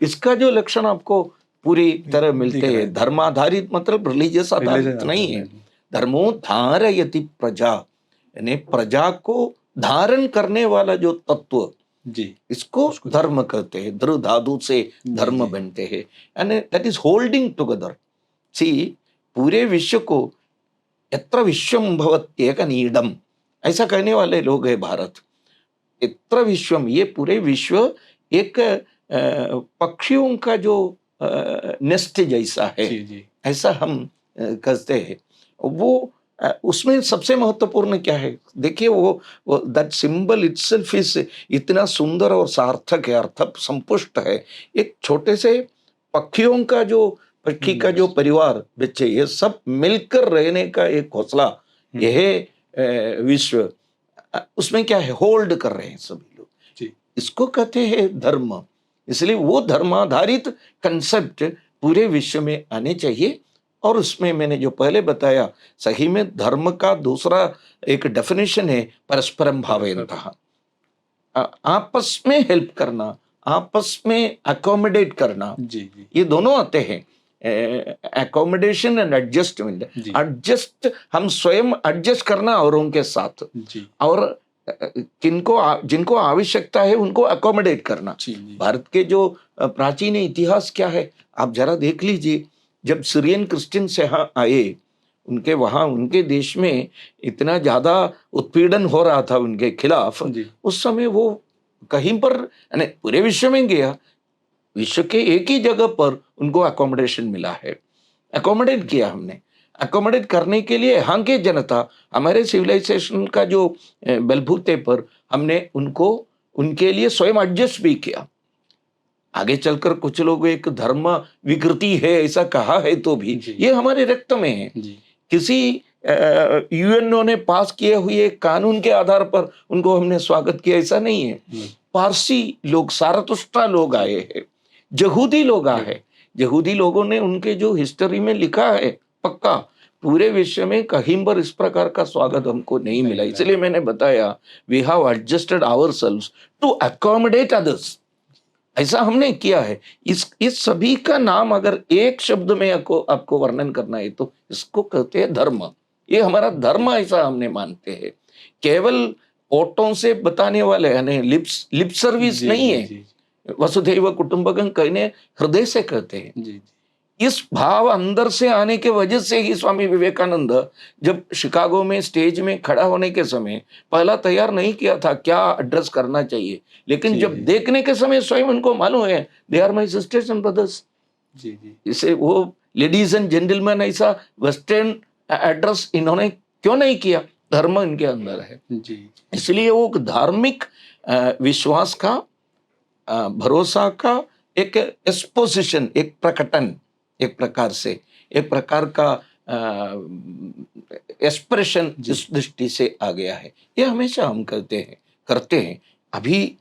इसका जो लक्षण आपको पूरी तरह मिलते दिख रहा हैं, है, दिख धर्म रहा है। आधारित मतलब रिलीजियस रिलीजन आधारित नहीं आधार है। नहीं। धर्मो धारयति प्रजा, यानी प्रजा को धारण करने वाला जो तत्व, जी, इसको उसको धर्म कहते हैं। ध्रुव धातु से जी, धर्म जी। बनते हैं, and that is holding together. See, पूरे विश्व को यत्र विश्वम भवत्येक नीडम, ऐसा कहने वाले लोग हैं भारत। इत्र विश्वम, ये पूरे विश्व एक पक्षियों का जो नेस्ट जैसा है, जी, जी। ऐसा हम कहते हैं। वो उसमें सबसे महत्वपूर्ण क्या है? देखिए वो दैट सिंबल इटसेल्फ इज इतना सुंदर और सार्थक है, अर्थ संपुष्ट है। एक छोटे से पक्षियों का जो पक्षी का जो बस। परिवार, बच्चे, ये सब मिलकर रहने का एक हौसला, यह विश्व उसमें क्या है, होल्ड कर रहे हैं सभी लोग। जी, इसको कहते हैं धर्म। इसलिए वो धर्माधारित कंसेप्ट पूरे विश्व में आने चाहिए। और उसमें मैंने जो पहले बताया, सही में धर्म का दूसरा एक डेफिनेशन है परस्परम भावयन्तः। आपस में हेल्प करना, आपस में अकोमोडेट करना, जी, जी। ये दोनों आते हैं। Accommodation and adjustment. जी, एडजस्ट, हम स्वयं एडजस्ट करना औरों के साथ, जी, और जिनको आवश्यकता है उनको अकोमोडेट करना। जी, जी। भारत के जो प्राचीन इतिहास क्या है, आप जरा देख लीजिए। जब सीरियन क्रिश्चियंस यहाँ आए, उनके वहाँ उनके देश में इतना ज्यादा उत्पीड़न हो रहा था उनके खिलाफ, जी, उस समय वो कहीं पर, यानी पूरे विश्व में गया, विश्व के एक ही जगह पर उनको अकोमोडेशन मिला है। अकोमोडेट किया हमने। अकोमोडेट करने के लिए यहाँ के जनता, हमारे सिविलाइजेशन का जो बलबूते पर हमने उनको, उनके लिए स्वयं एडजस्ट भी किया। आगे चलकर कुछ लोग एक धर्म विकृति है ऐसा कहा है, तो भी जी। ये हमारे रक्त में है। जी, किसी यूएनओ ने पास किए हुए कानून के आधार पर उनको हमने स्वागत किया, ऐसा नहीं है। पारसी लोग, सारतुस्ट्रा लोग आए हैं, यहूदी लोग आए हैं। यहूदी लोगों ने उनके जो हिस्ट्री में लिखा है, पक्का पूरे विश्व में कहीं पर इस प्रकार का स्वागत हमको नहीं मिला। मिला। इसलिए मैंने बताया, we have adjusted ourselves to accommodate others. ऐसा हमने किया है। इस सभी का नाम अगर एक शब्द में आपको वर्णन करना है तो इसको कहते हैं धर्म। ये हमारा धर्म, ऐसा हमने मानते हैं। केवल ओटों से बताने वाले, यानी लिप सर्विस जी, नहीं जी, है। जी, वसुधैव कुटुंबकम कहने हृदय से कहते हैं। जी, जी। इस भाव अंदर से आने के वजह से ही स्वामी विवेकानंद जब शिकागो में स्टेज में खड़ा होने के समय पहला तैयार नहीं किया था क्या एड्रेस करना चाहिए, लेकिन जी, जब जी। देखने के समय स्वयं उनको मालूम है they are my sisters and brothers, जी, जी। इसे वो लेडीज एंड जेंटलमैन ऐसा वेस्टर्न एड्रेस इन्होंने क्यों नहीं किया, धर्म इनके अंदर है। जी, इसलिए वो एक धार्मिक विश्वास का भरोसा का एक एक्सपोजिशन, एक प्रकटन, एक प्रकार से एक प्रकार का एक्सप्रेशन जी। इस दृष्टि से आ गया है। ये हमेशा हम करते हैं। अभी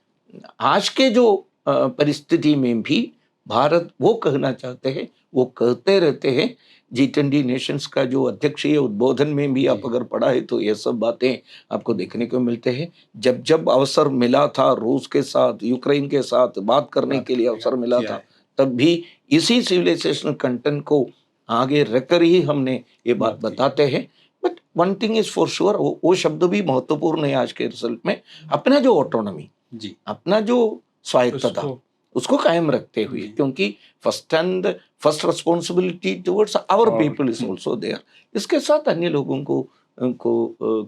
आज के जो परिस्थिति में भी भारत वो कहना चाहते हैं, वो कहते रहते हैं। G20 नेशंस का जो अध्यक्षीय उद्बोधन में भी आप जी। अगर पढ़ा है तो ये सब बातें आपको देखने को मिलते हैं। जब जब अवसर मिला था रूस के साथ, यूक्रेन के साथ बात करने बात के लिए करने का अवसर मिला किया था, है। तब भी इसी सिविलाइजेशनल कंटेंट को आगे रखकर ही हमने ये बात बात की। बताते हैं। But one thing is for sure, वो शब्द भी महत्वपूर्ण है आज के रिजल्ट में। अपना जो ऑटोनॉमी, जी। अपना जो स्वायत्तता, उसको उसको कायम रखते हुए, जी। क्योंकि फर्स्ट रिस्पॉन्सिबिलिटी टुवर्ड्स आवर और पीपल इज आल्सो देयर। इसके साथ अन्य लोगों को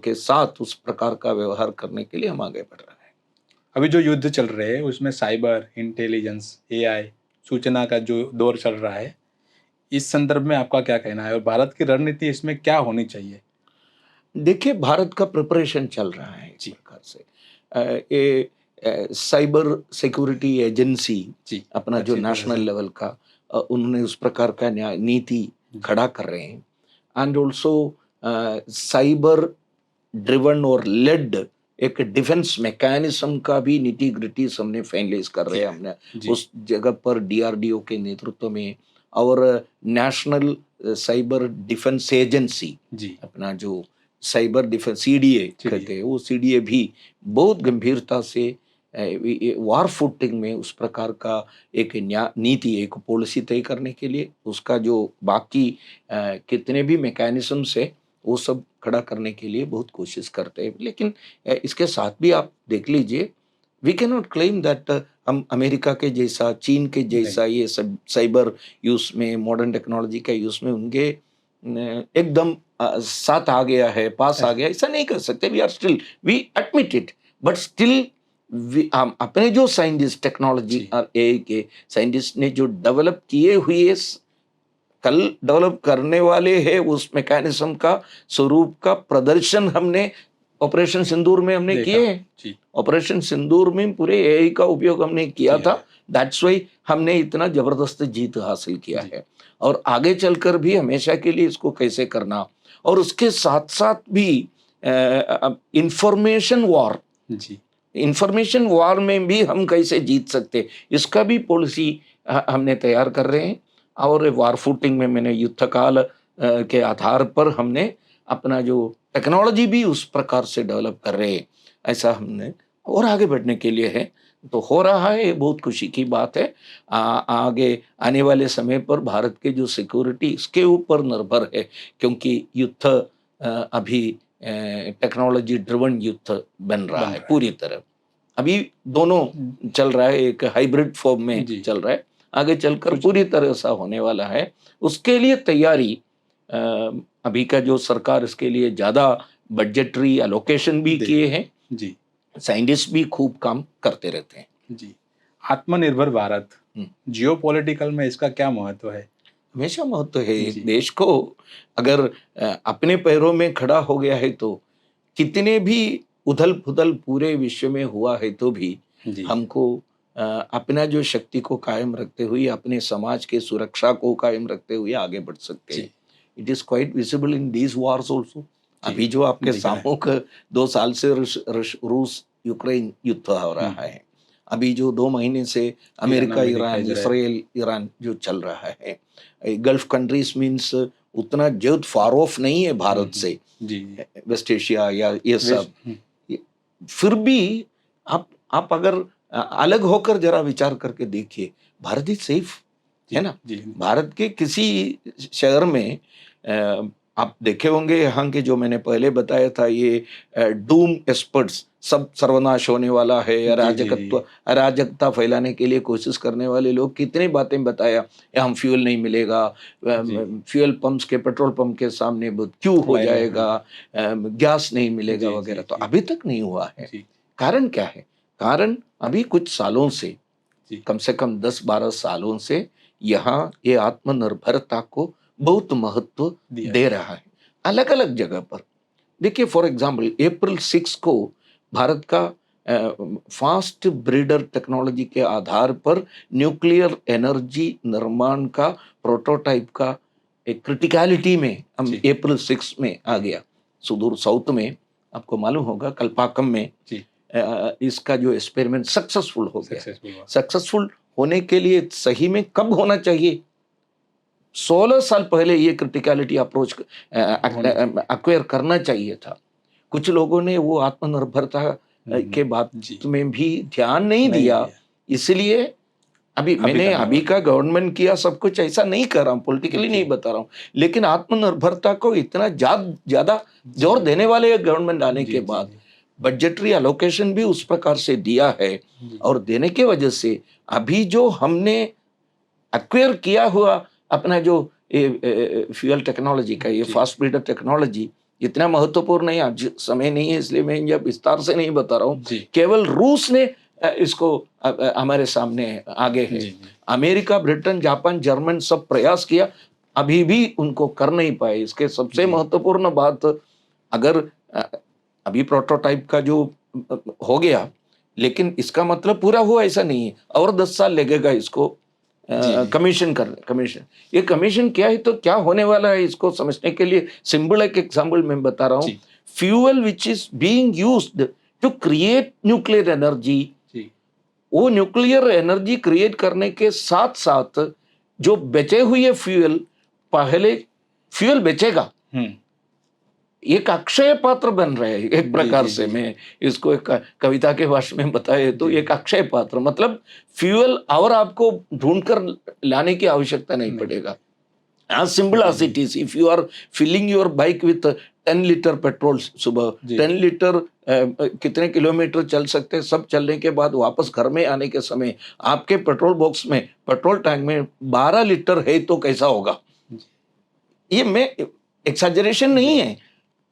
के साथ उस प्रकार का व्यवहार करने के लिए हम आगे बढ़ रहे हैं। अभी जो युद्ध चल रहे हैं उसमें साइबर, इंटेलिजेंस, एआई, सूचना का जो दौर चल रहा है, इस संदर्भ में आपका क्या कहना है और भारत की रणनीति इसमें क्या होनी चाहिए? देखिए, भारत का प्रिपरेशन चल रहा है इस जी। प्रकार से। ये साइबर सिक्योरिटी एजेंसी, जी। अपना जो अच्छी तरह नेशनल से। लेवल का उन्होंने उस प्रकार का नीति जी। खड़ा कर रहे हैं। एंड ऑल्सो साइबर ड्रिवन और लेड एक डिफेंस मैकेनिज्म का भी निटी ग्रिटी हमने फाइनलाइज कर रहे हैं। किया है। हमने जी। उस जगह पर डीआरडीओ के नेतृत्व में और नेशनल साइबर डिफेंस एजेंसी, जी। अपना जो साइबर डिफेंस सीडीए कहते हैं, वो सीडीए भी बहुत गंभीरता से वार फुटिंग में उस प्रकार का एक नीति, एक पॉलिसी तय करने के लिए उसका जो बाकी कितने भी मैकेनिज्म्स है वो सब खड़ा करने के लिए बहुत कोशिश करते हैं। लेकिन इसके साथ भी आप देख लीजिए, we can not claim that हम अमेरिका के जैसा, चीन के नहीं। जैसा ये सब साइबर यूज में, मॉडर्न टेक्नोलॉजी का यूज में उनके एकदम साथ आ गया है, पास आ गया, ऐसा नहीं कर सकते। We are still, we admit it, but still हम अपने जो साइंटिस्ट, टेक्नोलॉजी जी। और एआई के साइंटिस्ट ने जो डेवलप किए हुए, कल डेवलप करने वाले हैं, उस मैकेनिज्म का स्वरूप का प्रदर्शन हमने ऑपरेशन सिंदूर में हमने देखा। किए हैं। जी। ऑपरेशन सिंदूर में पूरे एआई का उपयोग हमने किया किया था। है। दैट्स वाई हमने इतना जबरदस्त जीत हासिल किया जी। है। और आगे चलकर भी हमेशा के लिए इसको कैसे करना, और उसके साथ साथ भी इंफॉर्मेशन वॉर, जी। इंफॉर्मेशन वॉर में भी हम कैसे जीत सकते, इसका भी पॉलिसी हमने तैयार कर रहे हैं। और वार फूटिंग में मैंने युद्ध काल के आधार पर हमने अपना जो टेक्नोलॉजी भी उस प्रकार से डेवलप कर रहे हैं, ऐसा हमने और आगे बढ़ने के लिए है। तो हो रहा है, ये बहुत खुशी की बात है। आगे आने वाले समय पर भारत के जो सिक्योरिटी इसके ऊपर निर्भर है, क्योंकि युद्ध अभी टेक्नोलॉजी ड्रिवन युद्ध बन रहा है पूरी तरह। अभी दोनों चल रहा है, एक हाइब्रिड फॉर्म में जी। चल रहा है, आगे चलकर कुछ पूरी तरह सा होने वाला है। उसके लिए तैयारी अभी का जो सरकार इसके लिए ज्यादा बजटरी एलोकेशन भी दे- किए हैं। जी। साइंटिस्ट भी खूब काम करते रहते हैं। जी। आत्मनिर्भर भारत, हम्म। जियोपॉलिटिकल में इसका क्या महत्व है? हमेशा महत्व है। एक जी। देश को अगर अपने पैरों में खड़ा हो गया है तो कितने भी उथल पुथल पूरे विश्व में हुआ है तो भी जी। हमको अपना जो शक्ति को कायम रखते हुए, अपने समाज के सुरक्षा को कायम रखते हुए आगे बढ़ सकते जी। हैं। It is quite visible in these wars also. जी। अभी जो आपके दिख रहा है। सामूहिक 2 साल से रूस यूक्रेन युद्ध हो रहा है, अभी जो 2 महीने से अमेरिका में दिखाई ईरान, दे रहा है। इसराइल ईरान जो चल रहा है, गल्फ कंट्रीज मीन्स उतना बहुत फार ऑफ नहीं है भारत से, जी। वेस्ट एशिया या ये सब। हम्म। फिर भी आप अगर अलग होकर जरा विचार करके देखिए, भारत इज सेफ, जी। है ना। जी। भारत के किसी शहर में आप देखे होंगे, यहाँ के जो मैंने पहले बताया था, ये डूम एक्सपर्ट्स सब सर्वनाश होने वाला है, जी, जी। अराजकता फैलाने के लिए कोशिश करने वाले लोग कितनी बातें बताया, हम फ्यूल नहीं मिलेगा, जी। फ्यूल पंप्स के पेट्रोल पंप के सामने बहुत क्यू हो लाइन में जाएगा, गैस नहीं मिलेगा जी, जी, वगैरह, तो जी। अभी तक नहीं हुआ है। जी, कारण क्या है? कारण अभी कुछ सालों से, जी। कम से कम 10-12 सालों से यहाँ ये आत्मनिर्भरता को बहुत महत्व दिया दे जा रहा है, अलग-अलग जगह पर। देखिए फॉर एग्जांपल अप्रैल 6 को भारत का फास्ट ब्रीडर टेक्नोलॉजी के आधार पर न्यूक्लियर एनर्जी निर्माण का प्रोटोटाइप का एक क्रिटिकलिटी में हम जी, अप्रैल 6 में आ गया। सुदूर साउथ में आपको मालूम होगा कल्पाकम में जी। इसका जो एक्सपेरिमेंट सक्सेसफुल हो गया। सक्सेसफुल हुआ। सक्सेसफुल होने के लिए सही में कब होना चाहिए? 16 साल पहले ये क्रिटिकलिटी अप्रोच होना चाहिए। एक्वायर करना चाहिए था। कुछ लोगों ने वो आत्मनिर्भरता के बात जी, में भी ध्यान नहीं नहीं दिया, दिया। इसलिए अभी अभी मैंने करना अभी पड़ा। का गवर्नमेंट किया सब कुछ ऐसा नहीं कर रहा हूँ, पॉलिटिकली जी, नहीं बता रहा हूँ, लेकिन आत्मनिर्भरता को इतना ज्यादा जी। जोर देने वाले गवर्नमेंट आने जी, के जी, बाद जी। बजटरी अलोकेशन भी उस प्रकार से दिया है, जी, और देने के वजह से अभी जो हमने एक्वायर किया हुआ अपना जो फ्यूल टेक्नोलॉजी का ये जी, फास्ट ब्रीडर टेक्नोलॉजी इतना महत्वपूर्ण नहीं, आज समय नहीं है इसलिए मैं ये विस्तार से नहीं बता रहा हूँ। जी, केवल रूस ने इसको हमारे सामने आगे है। जी, जी। अमेरिका, ब्रिटेन, जापान, जर्मन सब प्रयास किया, अभी भी उनको कर नहीं पाए। इसके सबसे जी, महत्वपूर्ण बात, अगर अ, अभी प्रोटोटाइप का जो हो गया, लेकिन इसका मतलब पूरा हुआ ऐसा नहीं है, और 10 साल लगेगा इसको जी, जी, कमीशन। ये कमीशन क्या है, तो क्या होने वाला है इसको समझने के लिए सिंबल एक एग्जांपल मैं बता रहा हूँ। जी, fuel which is being used to create nuclear energy, जी। वो न्यूक्लियर एनर्जी क्रिएट करने के साथ साथ जो बचे हुए फ्यूल, पहले फ्यूल बेचेगा, हुँ। एक अक्षय पात्र बन रहे हैं एक जी, प्रकार जी, से। जी। मैं इसको एक कविता के भाषा में बताए तो जी, एक अक्षय पात्र मतलब फ्यूल और आपको ढूंढ कर लाने की आवश्यकता नहीं नहीं। पड़ेगा। as simple जी, as जी, it is, if you are filling your bike with 10 litre petrol सुबह, जी, 10 लीटर कितने किलोमीटर चल सकते हैं, सब चलने के बाद वापस घर में आने के समय आपके पेट्रोल बॉक्स में, पेट्रोल टैंक में 12 लीटर है तो कैसा होगा? जी, ये मैं एक्सैजरेशन नहीं जी, है,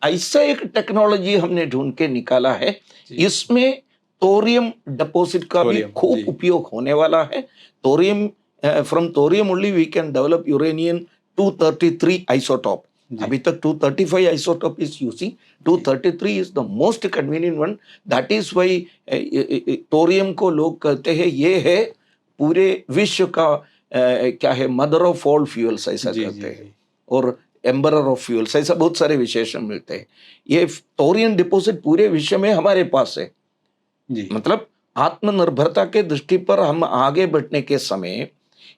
ऐसा एक टेक्नोलॉजी हमने ढूंढ के निकाला है। जी। इसमें थोरियम डिपॉजिट का भी थोरियम, खूब जी, उपयोग होने वाला है। Thorium, from thorium only we can develop uranium 233 isotope. जी, अभी तक 235 आइसोटॉप इज यूजिंग, जी, 233 is the most convenient one. That is why thorium को लोग कहते हैं ये है पूरे विश्व का क्या है, मदर ऑफ ऑल फ्यूल्स ऐसा जी, कहते जी, हैं, जी, और एम्बरर ऑफ फ्यूल्स, ऐसा बहुत सारे विशेषण मिलते हैं। ये थोरियम डिपॉजिट पूरे विश्व में हमारे पास है। जी, मतलब आत्मनिर्भरता के दृष्टि पर हम आगे बढ़ने के समय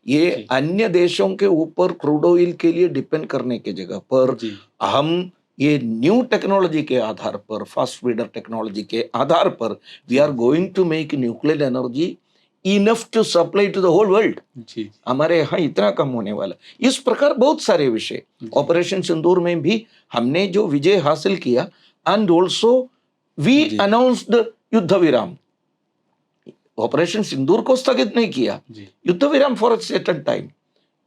ये जी, अन्य देशों के ऊपर क्रूड ऑयल के लिए डिपेंड करने की जगह पर जी, हम ये न्यू टेक्नोलॉजी के आधार पर, फास्ट ब्रीडर टेक्नोलॉजी के आधार पर वी जी, are going to make nuclear energy enough to supply to the whole world. जी, हमारे यहाँ इतना कम होने वाला। इस प्रकार बहुत सारे विषय, जी, ऑपरेशन सिंदूर में भी हमने जो विजय हासिल किया, and also we ji, announced युद्ध विराम। ऑपरेशन सिंदूर को स्थगित नहीं किया, जी, युद्ध विराम for a certain time,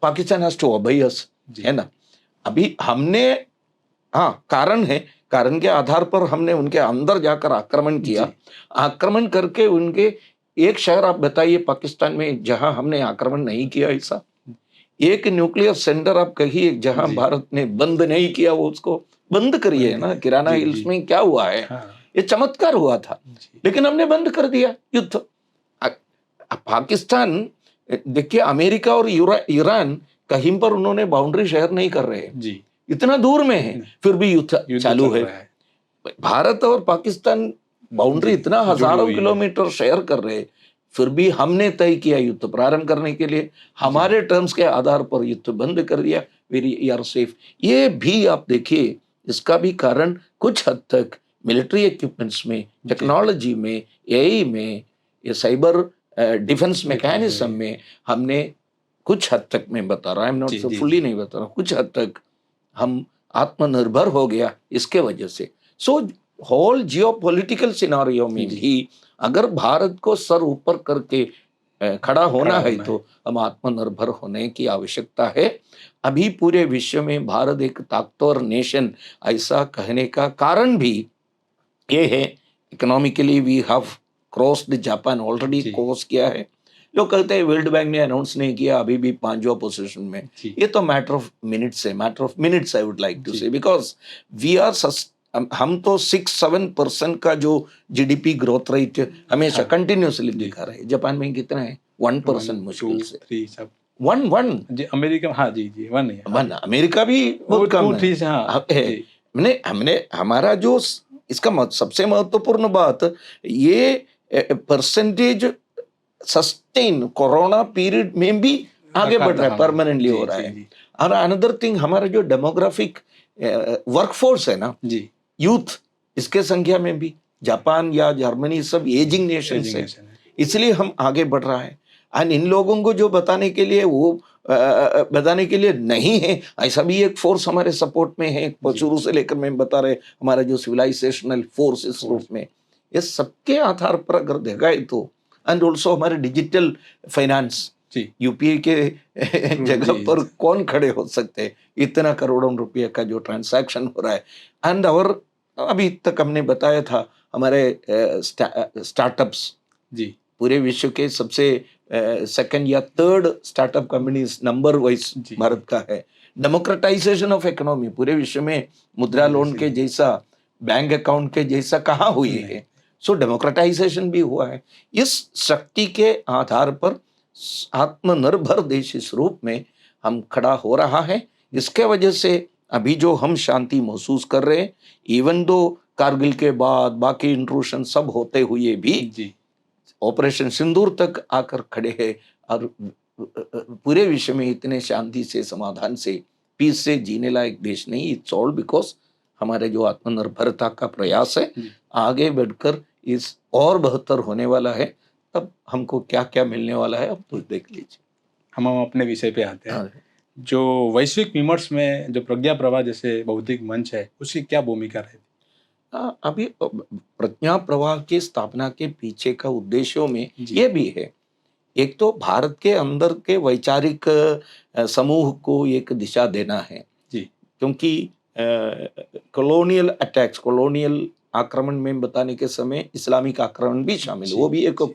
Pakistan has to obey us, जी, है ना। अभी हमने, हाँ कारण है, कारण के आधार पर हमने उनके अंदर जाकर आक्रमण किया। जी, आक्रमण करके उनके एक शहर आप बताइए पाकिस्तान में जहां हमने आक्रमण नहीं किया ऐसा, एक न्यूक्लियर सेंटर आप कहिए जहां जी, भारत ने बंद नहीं किया, वो उसको बंद करिए बंद ना। किया। किराना जी, हिल्स जी, में क्या हुआ है, हाँ, ये चमत्कार हुआ था, जी, लेकिन हमने बंद कर दिया युद्ध। पाकिस्तान, देखिए अमेरिका और ईरान कहीं पर उन्होंने बाउंड्री शेयर नहीं कर रहे, जी, इतना दूर में है, नहीं, फिर भी युद्ध युद्ध चालू चल है। रहा है। भारत और पाकिस्तान बाउंड्री जी, इतना जुड़ी हजारों हुई है। किलोमीटर शेयर कर रहे, फिर भी हमने तय किया युद्ध प्रारंभ करने के लिए, जी, हमारे टर्म्स के आधार पर युद्ध बंद कर दिया, वी आर सेफ। ये भी आप देखिए, इसका भी कारण कुछ हद तक मिलिट्री इक्विपमेंट्स में, जी, टेक्नोलॉजी में, एआई में, ये साइबर डिफेंस डिफेंस मैकेनिज्म में। में हमने कुछ हद तक, मैं बता रहा, आई एम जी, नॉट जी, फुल्ली जी, नहीं बता रहा, कुछ हद तक हम आत्मनिर्भर हो गया इसके वजह से। सो होल जियोपॉलिटिकल सिनारियो में जी। भी अगर भारत को सर ऊपर करके खड़ा होना है होना तो हम आत्मनिर्भर होने की आवश्यकता है। अभी पूरे विश्व में भारत एक ताकतवर नेशन ऐसा कहने का कारण भी ये है, economically we have crossed Japan, already जी। क्रॉस किया है। लोग कहते हैं वर्ल्ड बैंक ने अनाउंस नहीं किया, अभी भी पांचवा पोजीशन में। जी। ये तो मैटर ऑफ मिनट्स है, matter of minutes I would like to जी। से, बिकॉज वी आर हम तो 6-7% का जो जीडीपी ग्रोथ रेट हमेशा हाँ। कंटिन्यूसली जी। दिखा रहे हैं। जापान में कितना है? 1% 1, मुश्किल 2, से। 3 सब। 1 जी, अमेरिका हाँ जी, जी, 1 है, हाँ। वन अमेरिका भी वो बहुत कम 2, है। 3 से हाँ, है। जी। हमने हमने हमारा जो इसका सबसे महत्वपूर्ण बात ये परसेंटेज सस्टेन कोरोना पीरियड में भी आगे रखा बढ़ था रहा है, हमने। परमानेंटली हो जी, रहा जी, है। जी। और अनदर थिंग, हमारा जो डेमोग्राफिक वर्कफोर्स है ना, जी, यूथ, इसके संख्या में भी जापान या जर्मनी सब एजिंग नेशन एजिंग है, नेशन है। इसलिए हम आगे बढ़ रहा है। एंड इन लोगों को जो बताने के लिए वो बताने के लिए नहीं है, ऐसा भी एक फोर्स हमारे सपोर्ट में है। जी। शुरू से लेकर मैं बता रहे, हमारा जो सिविलाइजेशनल फोर्स इस रूप में, ये सबके आधार पर अगर देखा है तो, एंड ऑल्सो हमारे डिजिटल फाइनेंस, जी। यूपीआई के जगह जी, पर कौन खड़े हो सकते हैं? इतना करोड़ों रुपये का जो ट्रांसैक्शन हो रहा है। एंड और अभी तक हमने बताया था हमारे स्टार्टअप्स, जी, पूरे विश्व के सबसे सेकंड या third startup companies number wise जी, जी। भारत का है। डेमोक्रेटाइजेशन ऑफ इकोनॉमी पूरे विश्व में मुद्रा लोन जैसे के नहीं, जैसा, बैंक अकाउंट के जैसा कहाँ हुई नहीं। है? सो डेमोक्रेटाइजेशन भी हुआ है। इस शक्ति के आधार पर आत्मनिर्भर देश इस रूप में हम खड़ा हो रहा है। इसके वजह से अभी जो हम शांति महसूस कर रहे हैं, इवन दो कारगिल के बाद बाकी इंट्रूशन सब होते हुए भी जी, ऑपरेशन सिंदूर तक आकर खड़े हैं, और पूरे विश्व में इतने शांति से, समाधान से, पीस से जीने लायक देश नहीं। इट्स ऑल बिकॉज हमारे जो आत्मनिर्भरता का प्रयास है, जी। आगे बढ़कर इस और बेहतर होने वाला है। तब हमको क्या क्या मिलने वाला है, अब तो देख लीजिए। हम अपने विषय पे आते हैं। हाँ, जो वैश्विक विमर्श में जो प्रज्ञा प्रवाह जैसे बौद्धिक मंच है, उसकी क्या भूमिका रहती अभी प्रज्ञा प्रवाह की स्थापना के पीछे का उद्देश्यों में है? जी, ये भी है। एक तो भारत के अंदर के वैचारिक समूह को एक दिशा देना है, जी, क्योंकि कॉलोनियल अटैक्स, कॉलोनियल आक्रमण में बताने के समय इस्लामिक आक्रमण भी शामिल है। जी, वो भी एक जी,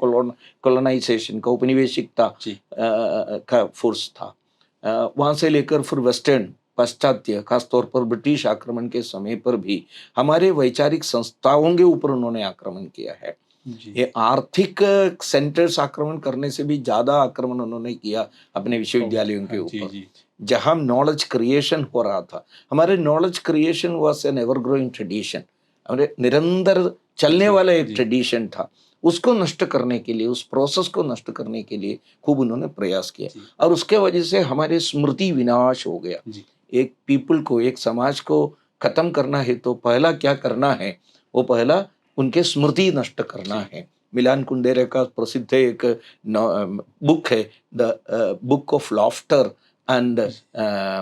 कॉलोनाइजेशन का, उपनिवेशिकता जी, का फोर्स था। वहां से लेकर फिर वेस्टर्न, पाश्चात्य, खासतौर पर ब्रिटिश आक्रमण के समय पर भी हमारे वैचारिक संस्थाओं के ऊपर उन्होंने आक्रमण किया है। जी, ये आर्थिक सेंटर्स आक्रमण करने से भी ज्यादा आक्रमण उन्होंने किया अपने विश्वविद्यालयों के हाँ, जी, ऊपर, जी, जहां नॉलेज क्रिएशन हो रहा था। हमारे knowledge creation was an ever growing tradition, हमारे निरंतर चलने जी, वाला एक जी, ट्रेडिशन था। उसको नष्ट करने के लिए, उस प्रोसेस को नष्ट करने के लिए खूब उन्होंने प्रयास किया, जी, और उसके वजह से हमारे स्मृति विनाश हो गया। जी, एक पीपल को, एक समाज को खत्म करना है तो पहला क्या करना है? वो पहला उनके स्मृति नष्ट करना जी, है। मिलान कुंडेरे का प्रसिद्ध एक बुक है, the book of laughter and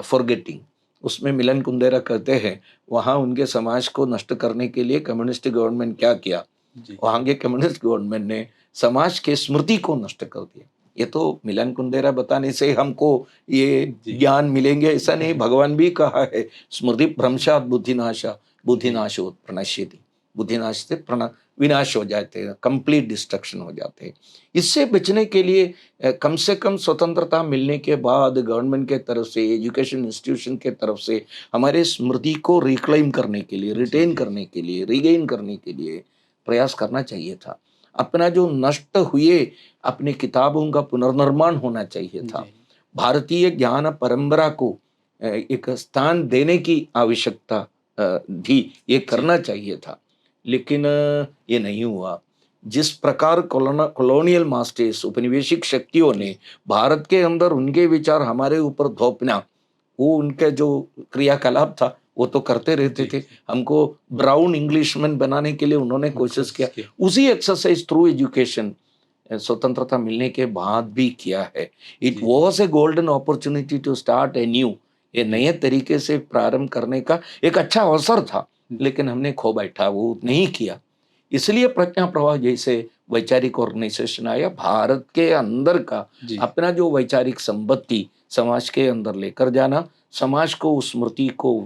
forgetting. उसमें मिलन कुंडेरा कहते हैं, वहाँ उनके समाज को नष्ट करने के लिए कम्युनिस्ट गवर्नमेंट क्या किया? जी, वहाँ के कम्युनिस्ट गवर्नमेंट ने समाज के स्मृति को नष्ट कर दिया। ये तो मिलन कुंडेरा बताने से हमको ये जी, ज्ञान मिलेंगे ऐसा नहीं, भगवान भी कहा है, स्मृति भ्रंशात बुद्धिनाशा, जी, बुद्धिनाशोत प्रणश्यति। बुद्धिनाश से विनाश हो जाते हैं, कंप्लीट डिस्ट्रक्शन हो जाते हैं। इससे बचने के लिए कम से कम स्वतंत्रता मिलने के बाद गवर्नमेंट के तरफ से, एजुकेशन इंस्टीट्यूशन के तरफ से हमारे स्मृति को रिक्लेम करने के लिए, जी, रिटेन जी, करने के लिए, रिगेन करने के लिए प्रयास करना चाहिए था। अपना जो नष्ट हुए अपनी किताबों का पुनर्निर्माण होना चाहिए था। जी, भारतीय ज्ञान परंपरा को एक स्थान देने की आवश्यकता थी, ये जी, करना चाहिए था। लेकिन ये नहीं हुआ। जिस प्रकार कॉलोनियल मास्टर्स, उपनिवेशिक शक्तियों जी, ने भारत के अंदर उनके विचार हमारे ऊपर थोपना, वो उनका जो क्रियाकलाप था वो तो करते रहते जी, थे। हमको ब्राउन इंग्लिशमैन बनाने के लिए उन्होंने कोशिश किया। कोशिश किया। उसी एक्सरसाइज थ्रू एजुकेशन स्वतंत्रता मिलने के बाद भी किया है। इट जी, जी, was a golden opportunity to start a new, ये जी, नए तरीके से प्रारंभ करने का एक अच्छा अवसर था। लेकिन हमने खो बैठा, वो नहीं किया। इसलिए प्रज्ञा प्रवाह जैसे वैचारिक ऑर्गेनाइजेशन आया, भारत के अंदर का जी अपना जो वैचारिक संपत्ति समाज के अंदर लेकर जाना, समाज को उस स्मृति को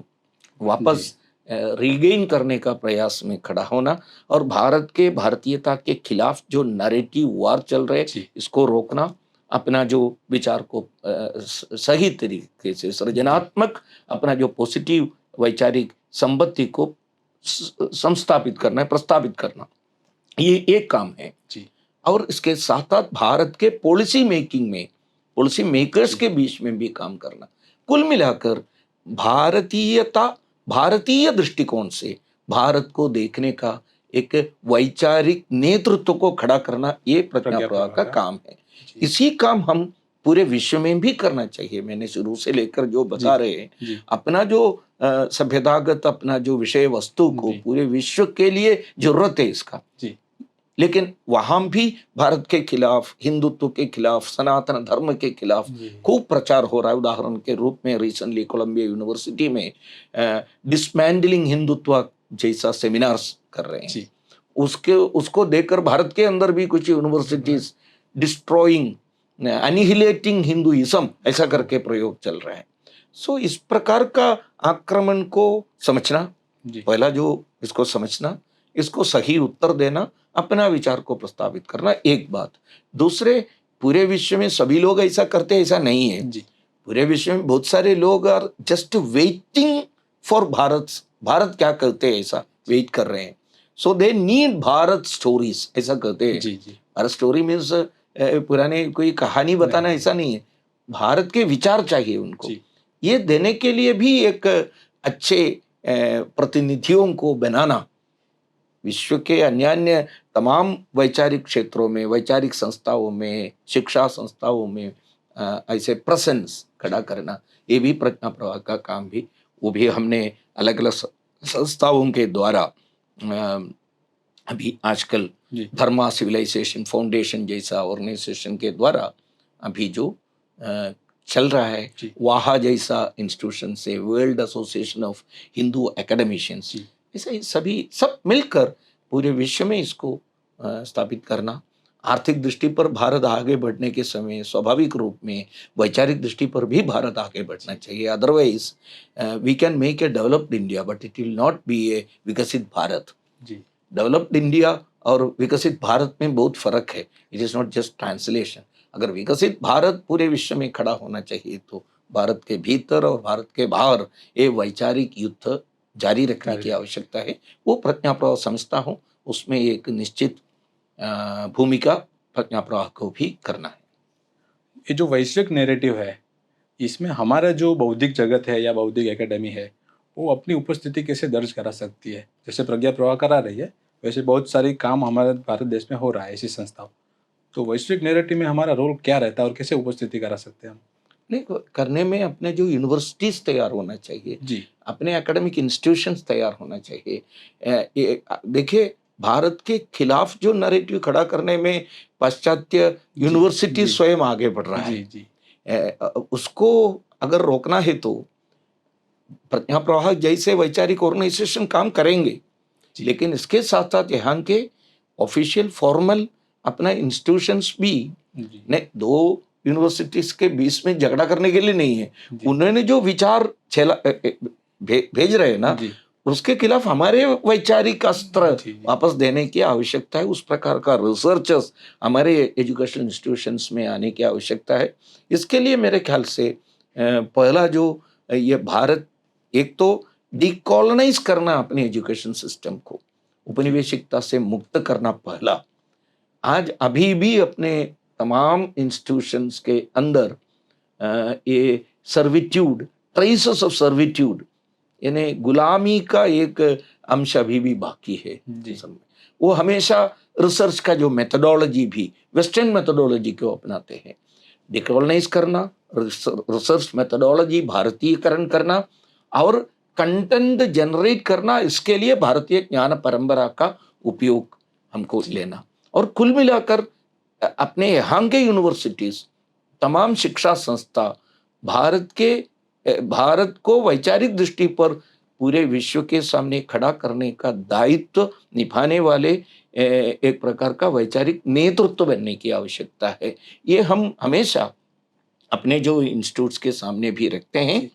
वापस रीगेन करने का प्रयास में खड़ा होना, और भारत के भारतीयता के खिलाफ जो नैरेटिव वार चल रहे जी इसको रोकना, अपना जो विचार को सही तरीके से सृजनात्मक अपना जो पॉजिटिव वैचारिक संपत्ति को संस्थापित करना है, प्रस्तावित करना, ये एक काम है। जी और इसके साथ साथ भारत के पॉलिसी मेकिंग में, पॉलिसी मेकर्स के बीच में भी काम करना। कुल मिलाकर भारतीयता, भारतीय दृष्टिकोण से भारत को देखने का एक वैचारिक नेतृत्व को खड़ा करना, ये प्रज्ञा प्रवाह का काम है। जी इसी काम हम पूरे विश्व में भी करना चाहिए। मैंने शुरू से लेकर जो बता रहे हैं, जी अपना जो सभ्यतागत अपना जो विषय वस्तु को जी पूरे विश्व के लिए जरूरत है इसका, जी लेकिन वहां भी भारत के खिलाफ, हिंदुत्व के खिलाफ, सनातन धर्म के खिलाफ जी खूब प्रचार हो रहा है। उदाहरण के रूप में रिसेंटली कोलंबिया यूनिवर्सिटी में डिसमैंडलिंग हिंदुत्व जैसा सेमिनार्स कर रहे हैं। जी उसको देखकर भारत के अंदर भी कुछ यूनिवर्सिटीज डिस्ट्रॉइंग, एनिहिलेटिंग हिंदुइज्म ऐसा करके प्रयोग चल रहा है। सो इस प्रकार का आक्रमण को समझना, जी पहला जो इसको समझना, इसको सही उत्तर देना, अपना विचार को प्रस्तावित करना, एक बात। दूसरे, पूरे विश्व में सभी लोग ऐसा करते हैं ऐसा नहीं है। जी पूरे विश्व में बहुत सारे लोग are just waiting for Bharat, Bharat क्या करते हैं ऐसा वेट कर रहे हैं। So they need Bharat stories ऐसा कहते हैं। जी जी भारत स्टोरी मीन्स पुराने कोई कहानी बताना नहीं। ऐसा नहीं है, भारत के विचार चाहिए उनको। जी ये देने के लिए भी एक अच्छे प्रतिनिधियों को बनाना, विश्व के अन्य अन्य तमाम वैचारिक क्षेत्रों में, वैचारिक संस्थाओं में, शिक्षा संस्थाओं में ऐसे प्रेजेंस खड़ा करना, ये भी प्रज्ञा प्रवाह का काम भी, वो भी हमने अलग अलग संस्थाओं के द्वारा अभी आजकल जी धर्मा सिविलाइजेशन फाउंडेशन जैसा ऑर्गेनाइजेशन के द्वारा अभी जो चल रहा है, जी वाहा जैसा इंस्टीट्यूशन से, world association of Hindu academicians, जी ऐसे ही सभी सब मिलकर पूरे विश्व में इसको स्थापित करना। आर्थिक दृष्टि पर भारत आगे बढ़ने के समय स्वाभाविक रूप में वैचारिक दृष्टि पर भी भारत आगे बढ़ना चाहिए। Otherwise we can make a developed India but it will not be a Viksit Bharat. Ji developed India और विकसित भारत में बहुत फर्क है। It is not just translation. अगर विकसित भारत पूरे विश्व में खड़ा होना चाहिए तो भारत के भीतर और भारत के बाहर ये वैचारिक युद्ध जारी रखने की आवश्यकता है। वो प्रज्ञा प्रवाह समझता हूँ, उसमें एक निश्चित भूमिका प्रज्ञा प्रवाह को भी करना है। ये जो वैश्विक नैरेटिव है, इसमें हमारा जो बौद्धिक जगत है या बौद्धिक एकेडमी है, वो अपनी उपस्थिति कैसे दर्ज करा सकती है? जैसे प्रज्ञा प्रवाह करा रही है, वैसे बहुत सारी काम हमारे भारत देश में हो रहा है ऐसी संस्थाओं। तो वैश्विक नैरेटिव में हमारा रोल क्या रहता है और कैसे उपस्थिति करा सकते हैं हम? नहीं, करने में अपने जो यूनिवर्सिटीज तैयार होना चाहिए, जी अपने एकेडमिक इंस्टीट्यूशंस तैयार होना चाहिए। देखिए, भारत के खिलाफ जो नैरेटिव खड़ा करने में पाश्चात्य यूनिवर्सिटी जी स्वयं आगे बढ़ रहा है। जी जी उसको अगर रोकना है तो प्रज्ञा प्रवाह जैसे वैचारिक ऑर्गेनाइजेशन काम करेंगे, जी लेकिन इसके साथ साथ यहाँ के ऑफिशियल फॉर्मल अपना इंस्टीट्यूशंस भी, जी ने दो यूनिवर्सिटीज के बीच में झगड़ा करने के लिए नहीं है। जी उन्होंने जो विचार भेज रहे हैं ना, जी उसके खिलाफ हमारे वैचारिक अस्त्र जी जी वापस देने की आवश्यकता है। उस प्रकार का रिसर्चर्स हमारे एजुकेशन इंस्टीट्यूशंस में आने की आवश्यकता है। इसके लिए मेरे ख्याल से पहला जो ये भारत, एक तो डिकॉलोनाइज करना अपने एजुकेशन सिस्टम को, उपनिवेशिकता से मुक्त करना पहला। आज अभी भी अपने तमाम इंस्टीट्यूशंस के अंदर ये सर्विट्यूड, ट्रेसेस ऑफ सर्विट्यूड, यानी गुलामी का एक अंश अभी भी बाकी है जी सब में। वो हमेशा रिसर्च का जो मेथोडोलॉजी भी वेस्टर्न मेथोडोलॉजी को अपनाते हैं। डिकॉलोनाइज करना, रिसर्च मेथोडोलॉजी भारतीयकरण करना और कंटेंट जनरेट करना, इसके लिए भारतीय ज्ञान परंपरा का उपयोग हमको लेना। और कुल मिलाकर अपने यहाँ के यूनिवर्सिटीज, तमाम शिक्षा संस्था भारत को वैचारिक दृष्टि पर पूरे विश्व के सामने खड़ा करने का दायित्व निभाने वाले एक प्रकार का वैचारिक नेतृत्व बनने की आवश्यकता है। ये हम हमेशा अपने जो इंस्टीट्यूट्स के सामने भी रखते हैं।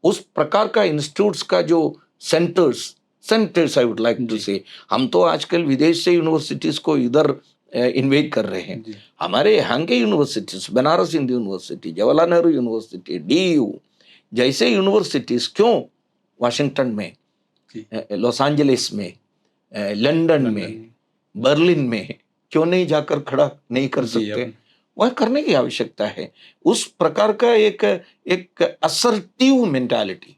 उस प्रकार का इंस्टीट्यूट्स का जो centres I would like to say, हम तो आजकल विदेश से यूनिवर्सिटीज को इधर इन्वाइट कर रहे हैं। हमारे यहाँ के universities, Banaras Hindu university, Jawaharlal Nehru university, DU जैसे यूनिवर्सिटीज क्यों वाशिंगटन में, लॉस एंजलिस में, लंदन में, बर्लिन में क्यों नहीं जाकर खड़ा नहीं कर सकते? वह करने की आवश्यकता है। उस प्रकार का एक असर्टिव मेंटालिटी,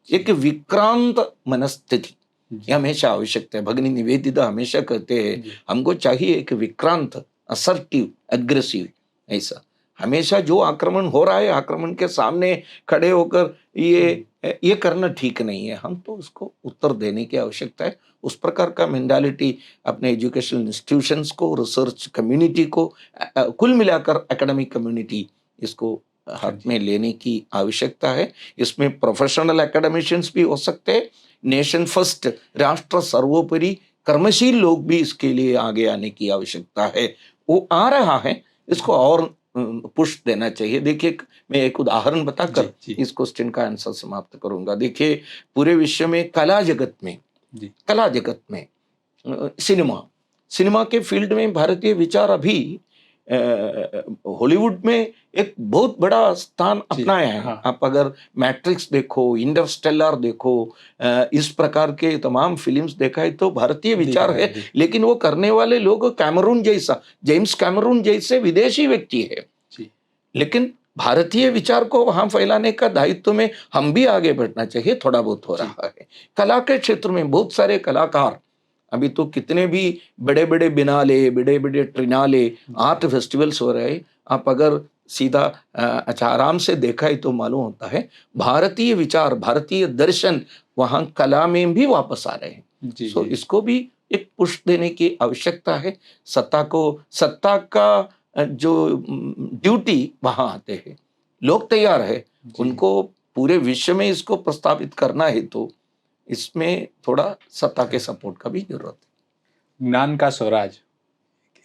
एक विक्रांत मनस्थिति ये हमेशा आवश्यकता है। भगिनी निवेदिता हमेशा कहते हैं हमको चाहिए एक विक्रांत, असर्टिव, एग्रेसिव, ऐसा हमेशा जो आक्रमण हो रहा है, आक्रमण के सामने खड़े होकर ये करना ठीक नहीं है। हम तो उसको उत्तर देने की आवश्यकता है। उस प्रकार का मेंटालिटी अपने एजुकेशनल इंस्टीट्यूशंस को, रिसर्च कम्युनिटी को, कुल मिलाकर एकेडमिक कम्युनिटी इसको हाथ में लेने की आवश्यकता है। इसमें प्रोफेशनल एकेडमिशियंस भी हो सकते हैं, नेशन फर्स्ट, राष्ट्र सर्वोपरि कर्मशील लोग भी इसके लिए आगे आने की आवश्यकता है। वो आ रहा है, इसको और पुश देना चाहिए। देखिए, मैं एक उदाहरण बताकर इस क्वेश्चन का आंसर समाप्त करूंगा। देखिए, पूरे विश्व में कला जगत में सिनेमा के फील्ड में भारतीय विचार अभी हॉलीवुड में एक बहुत बड़ा स्थान अपनाया है। हाँ। आप अगर मैट्रिक्स देखो, इंटरस्टेलर देखो, इस प्रकार के तमाम फिल्म्स देखा है तो भारतीय विचार है। लेकिन वो करने वाले लोग जेम्स कैमरून जैसे विदेशी व्यक्ति है। लेकिन भारतीय विचार को वहां फैलाने का दायित्व में हम भी आगे बढ़ना चाहिए। थोड़ा बहुत हो रहा है। कला के क्षेत्र में बहुत सारे कलाकार, अभी तो कितने भी बड़े बड़े बिनाले, बड़े बड़े ट्रिनाले आर्ट फेस्टिवल्स हो रहे हैं। आप अगर सीधा अच्छा आराम से देखा है तो मालूम होता है भारतीय विचार, भारतीय दर्शन वहाँ कला में भी वापस आ रहे हैं। सो इसको भी एक पुश देने की आवश्यकता है। सत्ता का जो ड्यूटी वहाँ आते हैं, लोग तैयार है, उनको पूरे विश्व में इसको प्रस्तावित करना है तो इसमें थोड़ा सत्ता के सपोर्ट का भी जरूरत है। ज्ञान का स्वराज,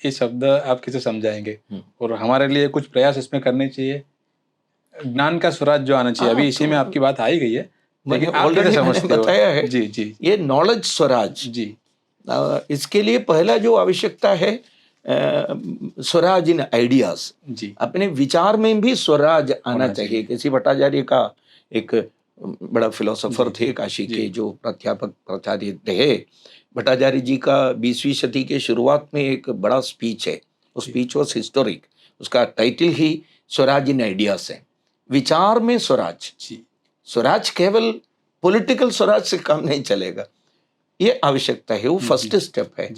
ये शब्द आप कैसे समझाएंगे और हमारे लिए कुछ प्रयास इसमें करने चाहिए? ज्ञान का स्वराज जो आना चाहिए, अभी इसी में आपकी बात आ ही गई है, लेकिन ऑलरेडी मैंने बताया है। जी ये नॉलेज स्वराज जी, इसके लिए पहला जो आवश्यकता है स्वराज इन आइडियाज जी, अपने विचार में भी स्वराज आना चाहिए। किसी भट्टाचार्य का एक बड़ा फिलोसोफर थे काशी के, जो प्राध्यापक प्राचार्य थे। भट्टाचार्य जी का 20वीं सदी के शुरुआत में एक बड़ा स्पीच है। वो स्पीच वॉज हिस्टोरिक। उसका टाइटल ही स्वराज इन आइडियाज है। विचार में स्वराज। स्वराज केवल पॉलिटिकल स्वराज से काम नहीं चलेगा, ये आवश्यकता है। वो फर्स्ट स्टेप है।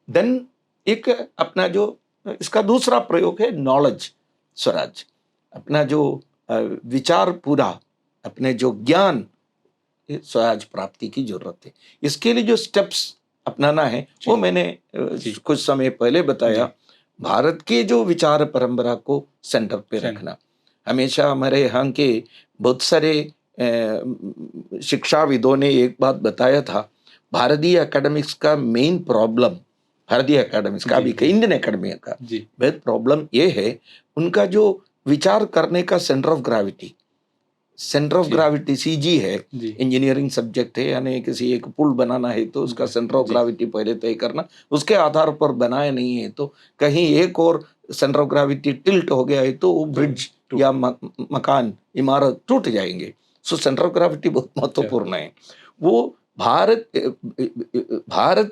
देन एक अपना जो इसका दूसरा प्रयोग है नॉलेज स्वराज। अपना जो विचार पूरा, अपने जो ज्ञान, स्वराज प्राप्ति की जरूरत है। इसके लिए जो स्टेप्स अपनाना है वो मैंने कुछ समय पहले बताया। भारत के जो विचार परंपरा को सेंटर पे रखना। हमेशा हमारे यहाँ के बहुत सारे शिक्षाविदों ने एक बात बताया था, भारतीय एकेडमिक्स का मेन प्रॉब्लम, भारतीय एकेडमिक्स का भी, इंडियन एकेडमी का बहुत प्रॉब्लम ये है, उनका जो विचार करने का सेंटर ऑफ ग्रेविटी CG है। इंजीनियरिंग सब्जेक्ट है, यानी किसी एक पुल बनाना है तो उसका सेंटर ऑफ ग्रेविटी पहले तय करना, उसके आधार पर बनाया नहीं है तो कहीं एक और सेंटर ऑफ ग्रेविटी टिल्ट हो गया है तो वो ब्रिज या मकान, इमारत टूट जाएंगे। सो सेंटर ऑफ ग्रेविटी बहुत महत्वपूर्ण है। वो भारत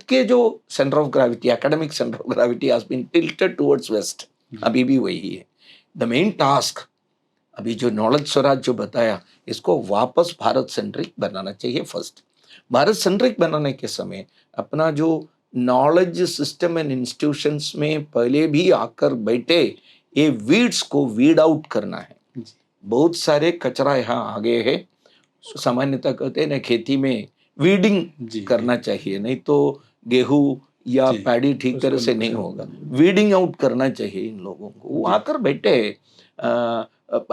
के जो centre of gravity, academic centre of gravity has been tilted towards west. अभी भी वही है। द मेन टास्क अभी जो नॉलेज स्वराज जो बताया, इसको वापस भारत सेंट्रिक बनाना चाहिए। फर्स्ट भारत सेंट्रिक बनाने के समय अपना जो नॉलेज सिस्टम एंड इंस्टीट्यूशंस में पहले भी आकर बैठे ये वीड्स को वीड आउट करना है। बहुत सारे कचरा यहाँ आ गए है। सामान्यतः कहते हैं ना, खेती में वीडिंग करना चाहिए, नहीं तो गेहूं या पैडी ठीक तरह से नहीं होगा। वीडिंग आउट करना चाहिए इन लोगों को। वो आकर बैठे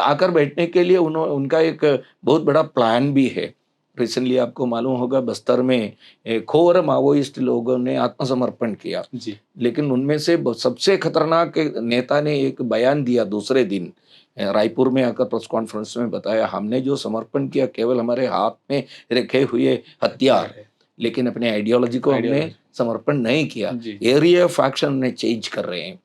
आकर बैठने के लिए उनका एक बहुत बड़ा प्लान भी है। रिसेंटली आपको मालूम होगा बस्तर में खोर माओइस्ट लोगों ने आत्मसमर्पण किया, जी लेकिन उनमें से सबसे खतरनाक नेता ने एक बयान दिया दूसरे दिन, रायपुर में आकर प्रेस कॉन्फ्रेंस में बताया, हमने जो समर्पण किया केवल हमारे हाथ में रखे हुए हथियार, है लेकिन अपने आइडियोलॉजी को हमने आइडियोलॉजी समर्पण नहीं किया। जी एरिया ऑफ एक्शन हमने चेंज कर रहे हैं,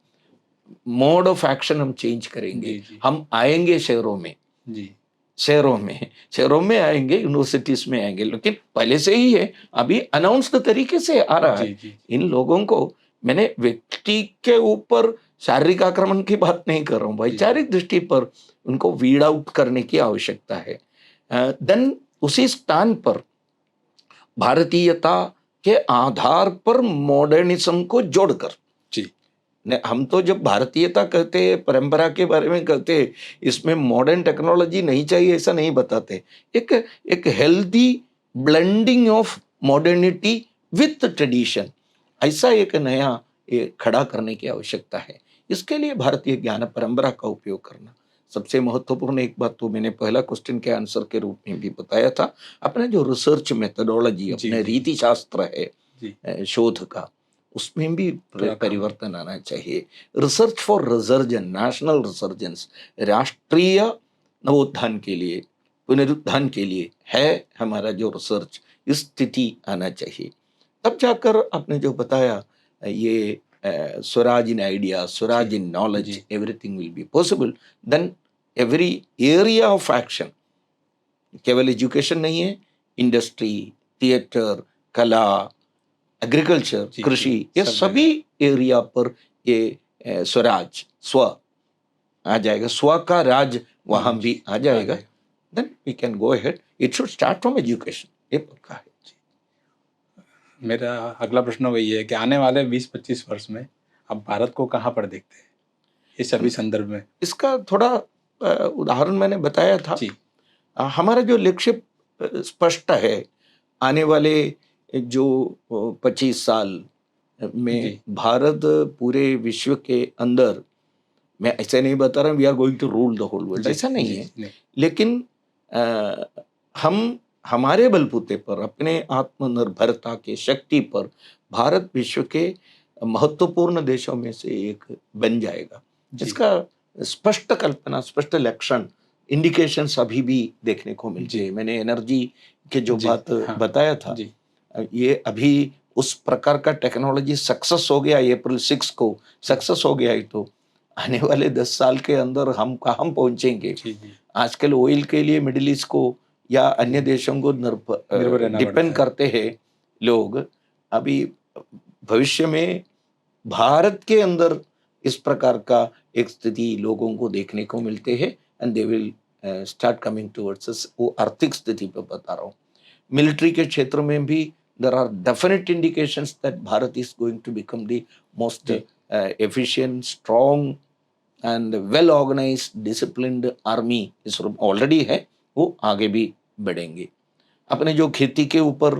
मोड ऑफ एक्शन हम चेंज करेंगे, जी जी हम आएंगे शहरों में, जी शहरों में आएंगे, यूनिवर्सिटीज में आएंगे, लेकिन पहले से ही है, अभी अनाउंस्ड तरीके से आ रहा है। जी इन लोगों को, मैंने व्यक्ति के ऊपर शारीरिक आक्रमण की बात नहीं कर रहा हूँ, जी वैचारिक दृष्टि पर उनको वीड आउट करने की आवश्यकता है। देन उसी स्थान पर भारतीयता के आधार पर मॉडर्निज्म को जोड़कर, जी हम तो जब भारतीयता कहते हैं, परंपरा के बारे में कहते हैं, इसमें मॉडर्न टेक्नोलॉजी नहीं चाहिए ऐसा नहीं बताते। एक एक healthy blending of modernity with tradition, ऐसा एक नया खड़ा करने की आवश्यकता है। इसके लिए भारतीय ज्ञान परंपरा का उपयोग करना सबसे महत्वपूर्ण। एक बात तो मैंने पहला क्वेश्चन के आंसर के रूप में भी बताया था, अपना जो रिसर्च मेथडोलॉजी, जी अपने जी रीति शास्त्र है जी शोध का, उसमें भी थोड़ा कम परिवर्तन आना चाहिए। रिसर्च फॉर रिसर्जन, नेशनल रिसर्जेंस, राष्ट्रीय नवोत्थान के लिए, पुनरुत्थान के लिए है हमारा जो रिसर्च, इस स्थिति आना चाहिए। तब जाकर आपने जो बताया, ये स्वराज इन आइडिया, स्वराज जी इन नॉलेज, जी everything will be possible. Then every area of action, केवल एजुकेशन नहीं है, इंडस्ट्री, थिएटर, कला, एग्रीकल्चर, जी कृषि, जी ये सब सभी जगह एरिया पर ये स्वराज, स्व आ जाएगा, स्व का राज वहां जी भी आ आ जाएगा। जाएगा। Then we can go ahead, it should start from education, ये पक्का है। मेरा अगला प्रश्न वही है कि आने वाले 20-25 वर्ष में आप भारत को कहाँ पर देखते हैं इस सभी संदर्भ में? इसका थोड़ा उदाहरण मैंने बताया था। जी हमारा जो लक्ष्य स्पष्ट है, आने वाले जो 25 साल में जी भारत पूरे विश्व के अंदर, मैं ऐसे नहीं बता रहा we are going to rule the whole world, जी ऐसा नहीं जी है, नहीं लेकिन अ, हम हमारे बलबूते पर, अपने आत्मनिर्भरता के शक्ति पर भारत विश्व के महत्वपूर्ण देशों में से एक बन जाएगा। जी इसका स्पष्ट कल्पना, स्पष्ट लक्षण, इंडिकेशंस अभी भी देखने को मिलते जी हैं। मैंने एनर्जी के जो जी बात हाँ बताया था, जी ये अभी उस प्रकार का टेक्नोलॉजी सक्सेस हो गया, अप्रैल 6 को जी सक्सेस हो गया है, तो आने वाले 10 साल के अंदर हम कहाँ पहुंचेंगे। जी जी आजकल ऑयल के लिए मिडिल ईस्ट को या अन्य जी देशों को निर्भर रहना डिपेंड पड़ता है। करते हैं लोग। अभी भविष्य में भारत के अंदर इस प्रकार का एक स्थिति लोगों को देखने को मिलते हैं, and they will start coming towards, वो आर्थिक स्थिति पे बता रहा हूँ। मिलिट्री के क्षेत्र में भी there are definite indications that Bharat is going to become the most ji efficient, strong and well organized, disciplined army इस रूप ऑलरेडी है, वो आगे भी बढ़ेंगे। अपने जो खेती के ऊपर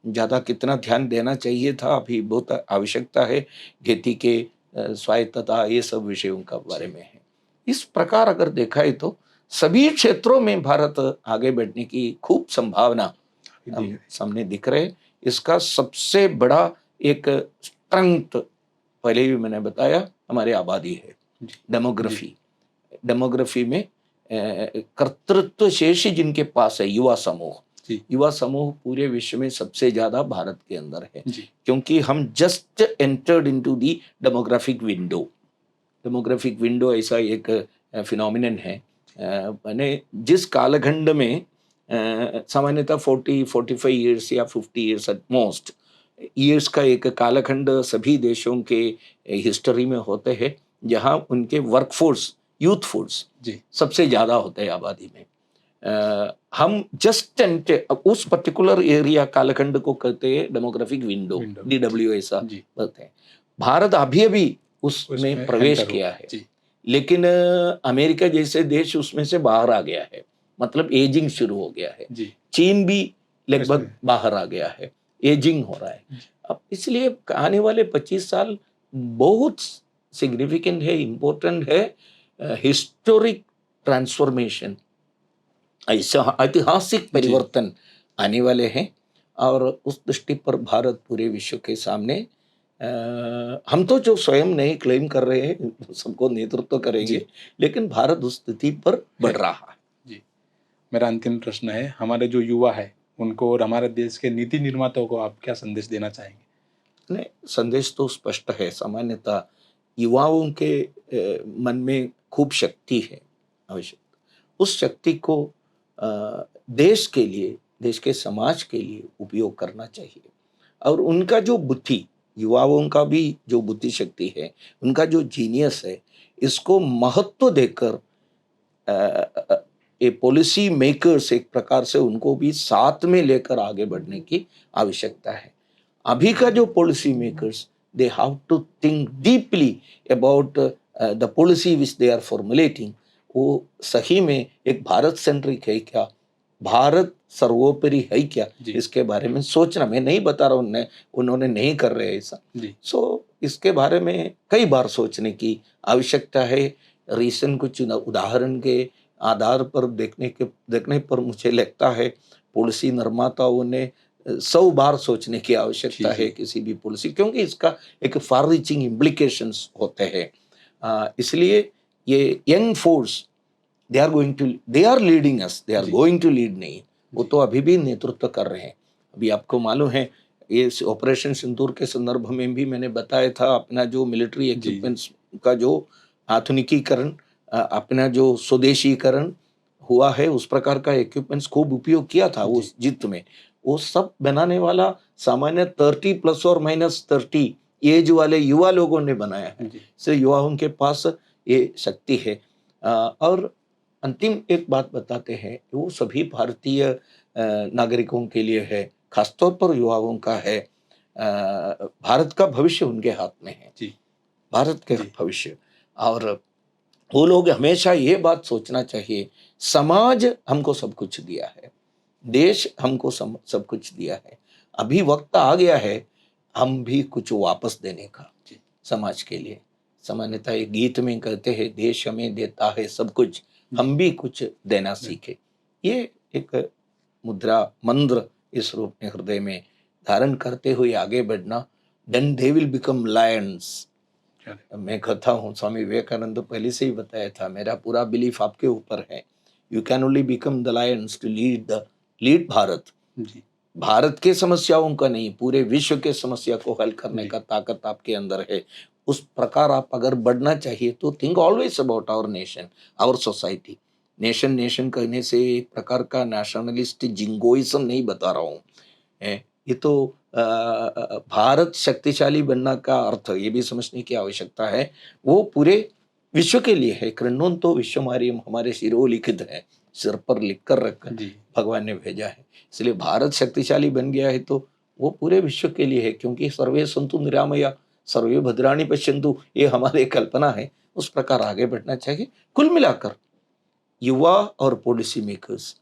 ज़्यादा कितना ध्यान देना चाहिए था, अभी बहुत आवश्यकता है, खेती के स्वायत्तता, ये सब विषयों का बारे जी में है। इस प्रकार अगर देखा है तो सभी क्षेत्रों में भारत आगे बढ़ने की खूब संभावना हम जी सामने दिख रहे हैं। इसका सबसे बड़ा एक स्ट्रेंथ, पहले भी मैंने बताया, हमारी आबादी है, जी जी डेमोग्राफी। डेमोग्राफी में कर्तृत्व शेषी जिनके पास है, युवा समूह, जी युवा समूह पूरे विश्व में सबसे ज्यादा भारत के अंदर है, जी क्योंकि हम just entered into the demographic window. Demographic window ऐसा एक फिनोमिनन है, मैंने जिस कालखंड में सामान्यतः 40-45 ईयर्स या 50 ईयर्स एट मोस्ट ईयर्स का एक कालखंड सभी देशों के हिस्ट्री में होते हैं, जहां उनके वर्कफोर्स, यूथ फोर्स जी सबसे ज्यादा होते हैं आबादी में। हम जस्ट उस पर्टिकुलर एरिया कालखंड को कहते हैं डेमोग्राफिक विंडो, विंडो जी DW ऐसा जी बोलते हैं। भारत अभी अभी उसमें उसमें प्रवेश एंटर किया हुआ है, जी लेकिन अमेरिका जैसे देश उसमें से बाहर आ गया है, मतलब एजिंग शुरू हो गया है। जी चीन भी लगभग इसमें बाहर आ गया है, एजिंग हो रहा है। जी अब इसलिए आने वाले 25 साल बहुत सिग्निफिकेंट है, इम्पोर्टेंट है, हिस्टोरिक ट्रांसफॉर्मेशन, ऐसा ऐतिहासिक जी परिवर्तन आने वाले हैं। और उस दृष्टि पर भारत पूरे विश्व के सामने हम तो जो स्वयं नहीं क्लेम कर रहे हैं सबको नेतृत्व करेंगे, जी। लेकिन भारत उस स्थिति पर बढ़ रहा है। जी। मेरा अंतिम प्रश्न है, हमारे जो युवा है उनको और हमारे देश के नीति निर्माताओं को आप क्या संदेश देना चाहेंगे? नहीं, संदेश तो स्पष्ट है। सामान्यतः युवाओं के मन में खूब शक्ति है, आवश्यक उस शक्ति को देश के लिए, देश के समाज के लिए उपयोग करना चाहिए। और उनका जो बुद्धि, युवाओं का भी जो बुद्धि शक्ति है, उनका जो जीनियस है, इसको महत्व देकर ये पॉलिसी मेकर्स एक प्रकार से उनको भी साथ में लेकर आगे बढ़ने की आवश्यकता है। अभी का जो policy makers, they have to think deeply about the policy which they are formulating. वो सही में एक भारत सेंट्रिक है क्या, भारत सर्वोपरि है क्या, जी। इसके बारे में सोचना। मैं नहीं बता रहा हूँ उन्होंने नहीं कर रहे ऐसा। जी। सो इसके बारे में कई बार सोचने की आवश्यकता है। रीसेंट कुछ उदाहरण के आधार पर देखने पर मुझे लगता है पॉलिसी निर्माताओं ने 100 बार सोचने की आवश्यकता जी। है किसी भी पॉलिसी, क्योंकि इसका एक फार रीचिंग इम्प्लीकेशंस होते हैं। इसलिए ये young force, they are leading us, they are जी। गोइंग टू लीड नहीं, वो जी। तो अभी भी नेतृत्व कर रहे हैं। अभी आपको मालूम है ये ऑपरेशन सिंदूर के संदर्भ में भी मैंने बताया था, अपना जो मिलिट्री जी। जी। इक्विपमेंट्स का जो आधुनिकीकरण, अपना जो स्वदेशीकरण हुआ है, उस प्रकार का इक्विपमेंट्स खूब उपयोग किया था जी। उस युद्ध में। वो सब बनाने वाला सामान्य 30 प्लस और माइनस 30 एज वाले युवा लोगों ने बनाया है। जी। इसलिए युवाओं के पास ये शक्ति है। और अंतिम एक बात बताते हैं, वो सभी भारतीय नागरिकों के लिए है, खासतौर पर युवाओं का है। भारत का भविष्य उनके हाथ में है, जी। भारत के जी। भविष्य। और वो लोग हमेशा ये बात सोचना चाहिए, समाज हमको सब कुछ दिया है, देश हमको सब कुछ दिया है, अभी वक्त आ गया है हम भी कुछ वापस देने का जी। समाज के लिए। सामान्यतः एक गीत में कहते हैं, देश हमें देता है सब कुछ, हम भी कुछ देना सीखे। ये एक मुद्रा मंत्र इस रूप में हृदय में धारण करते हुए आगे बढ़ना, then they will become lions. मैं कहता हूँ, स्वामी विवेकानंद तो पहले से ही बताया था, मेरा पूरा बिलीफ आपके ऊपर है। You can only become the lions to lead Bharat. जी। भारत के समस्याओं का नहीं, पूरे विश्व के समस्या को हल करने जी। का ताकत आपके अंदर है। उस प्रकार आप अगर बढ़ना चाहिए तो think always about our nation, our society. Nation nation कहने से एक प्रकार का नेशनलिस्ट जिंगोइज्म नहीं बता रहा हूँ। ये तो भारत शक्तिशाली बनना का अर्थ ये भी समझने की आवश्यकता है, वो पूरे विश्व के लिए है। कृण्वन तो विश्वमार्यम हमारे शिरो लिखित है, सिर पर लिख कर रख जी। भगवान ने भेजा है। इसलिए भारत शक्तिशाली बन गया है तो वो पूरे विश्व के लिए है, क्योंकि सर्वे संतु निरामया सर्वे भद्राणि पश्यन्तु, ये हमारी कल्पना है। उस प्रकार आगे बढ़ना चाहिए। कुल मिलाकर युवा और पॉलिसी मेकर्स,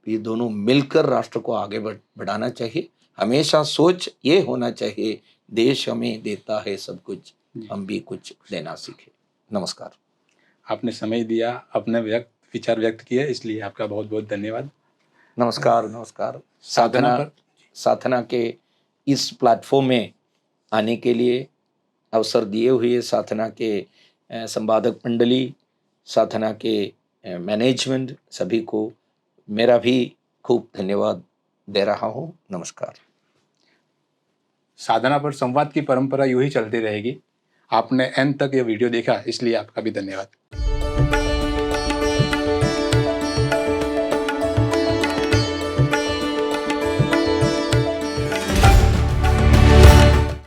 ये दोनों मिलकर राष्ट्र को आगे बढ़ाना चाहिए। हमेशा सोच ये होना चाहिए, देश हमें देता है सब कुछ, जी। हम भी कुछ देना सीखे। नमस्कार। आपने समय दिया, अपने विचार व्यक्त किए, इसलिए आपका बहुत बहुत धन्यवाद। नमस्कार, नमस्कार। साधना पर साधना के इस प्लेटफॉर्म में आने के लिए अवसर दिए हुए साधना के संपादक मंडली, साधना के मैनेजमेंट, सभी को मेरा भी खूब धन्यवाद दे रहा हूँ। नमस्कार। साधना पर संवाद की परंपरा यूं ही चलती रहेगी। आपने एंड तक ये वीडियो देखा, इसलिए आपका भी धन्यवाद।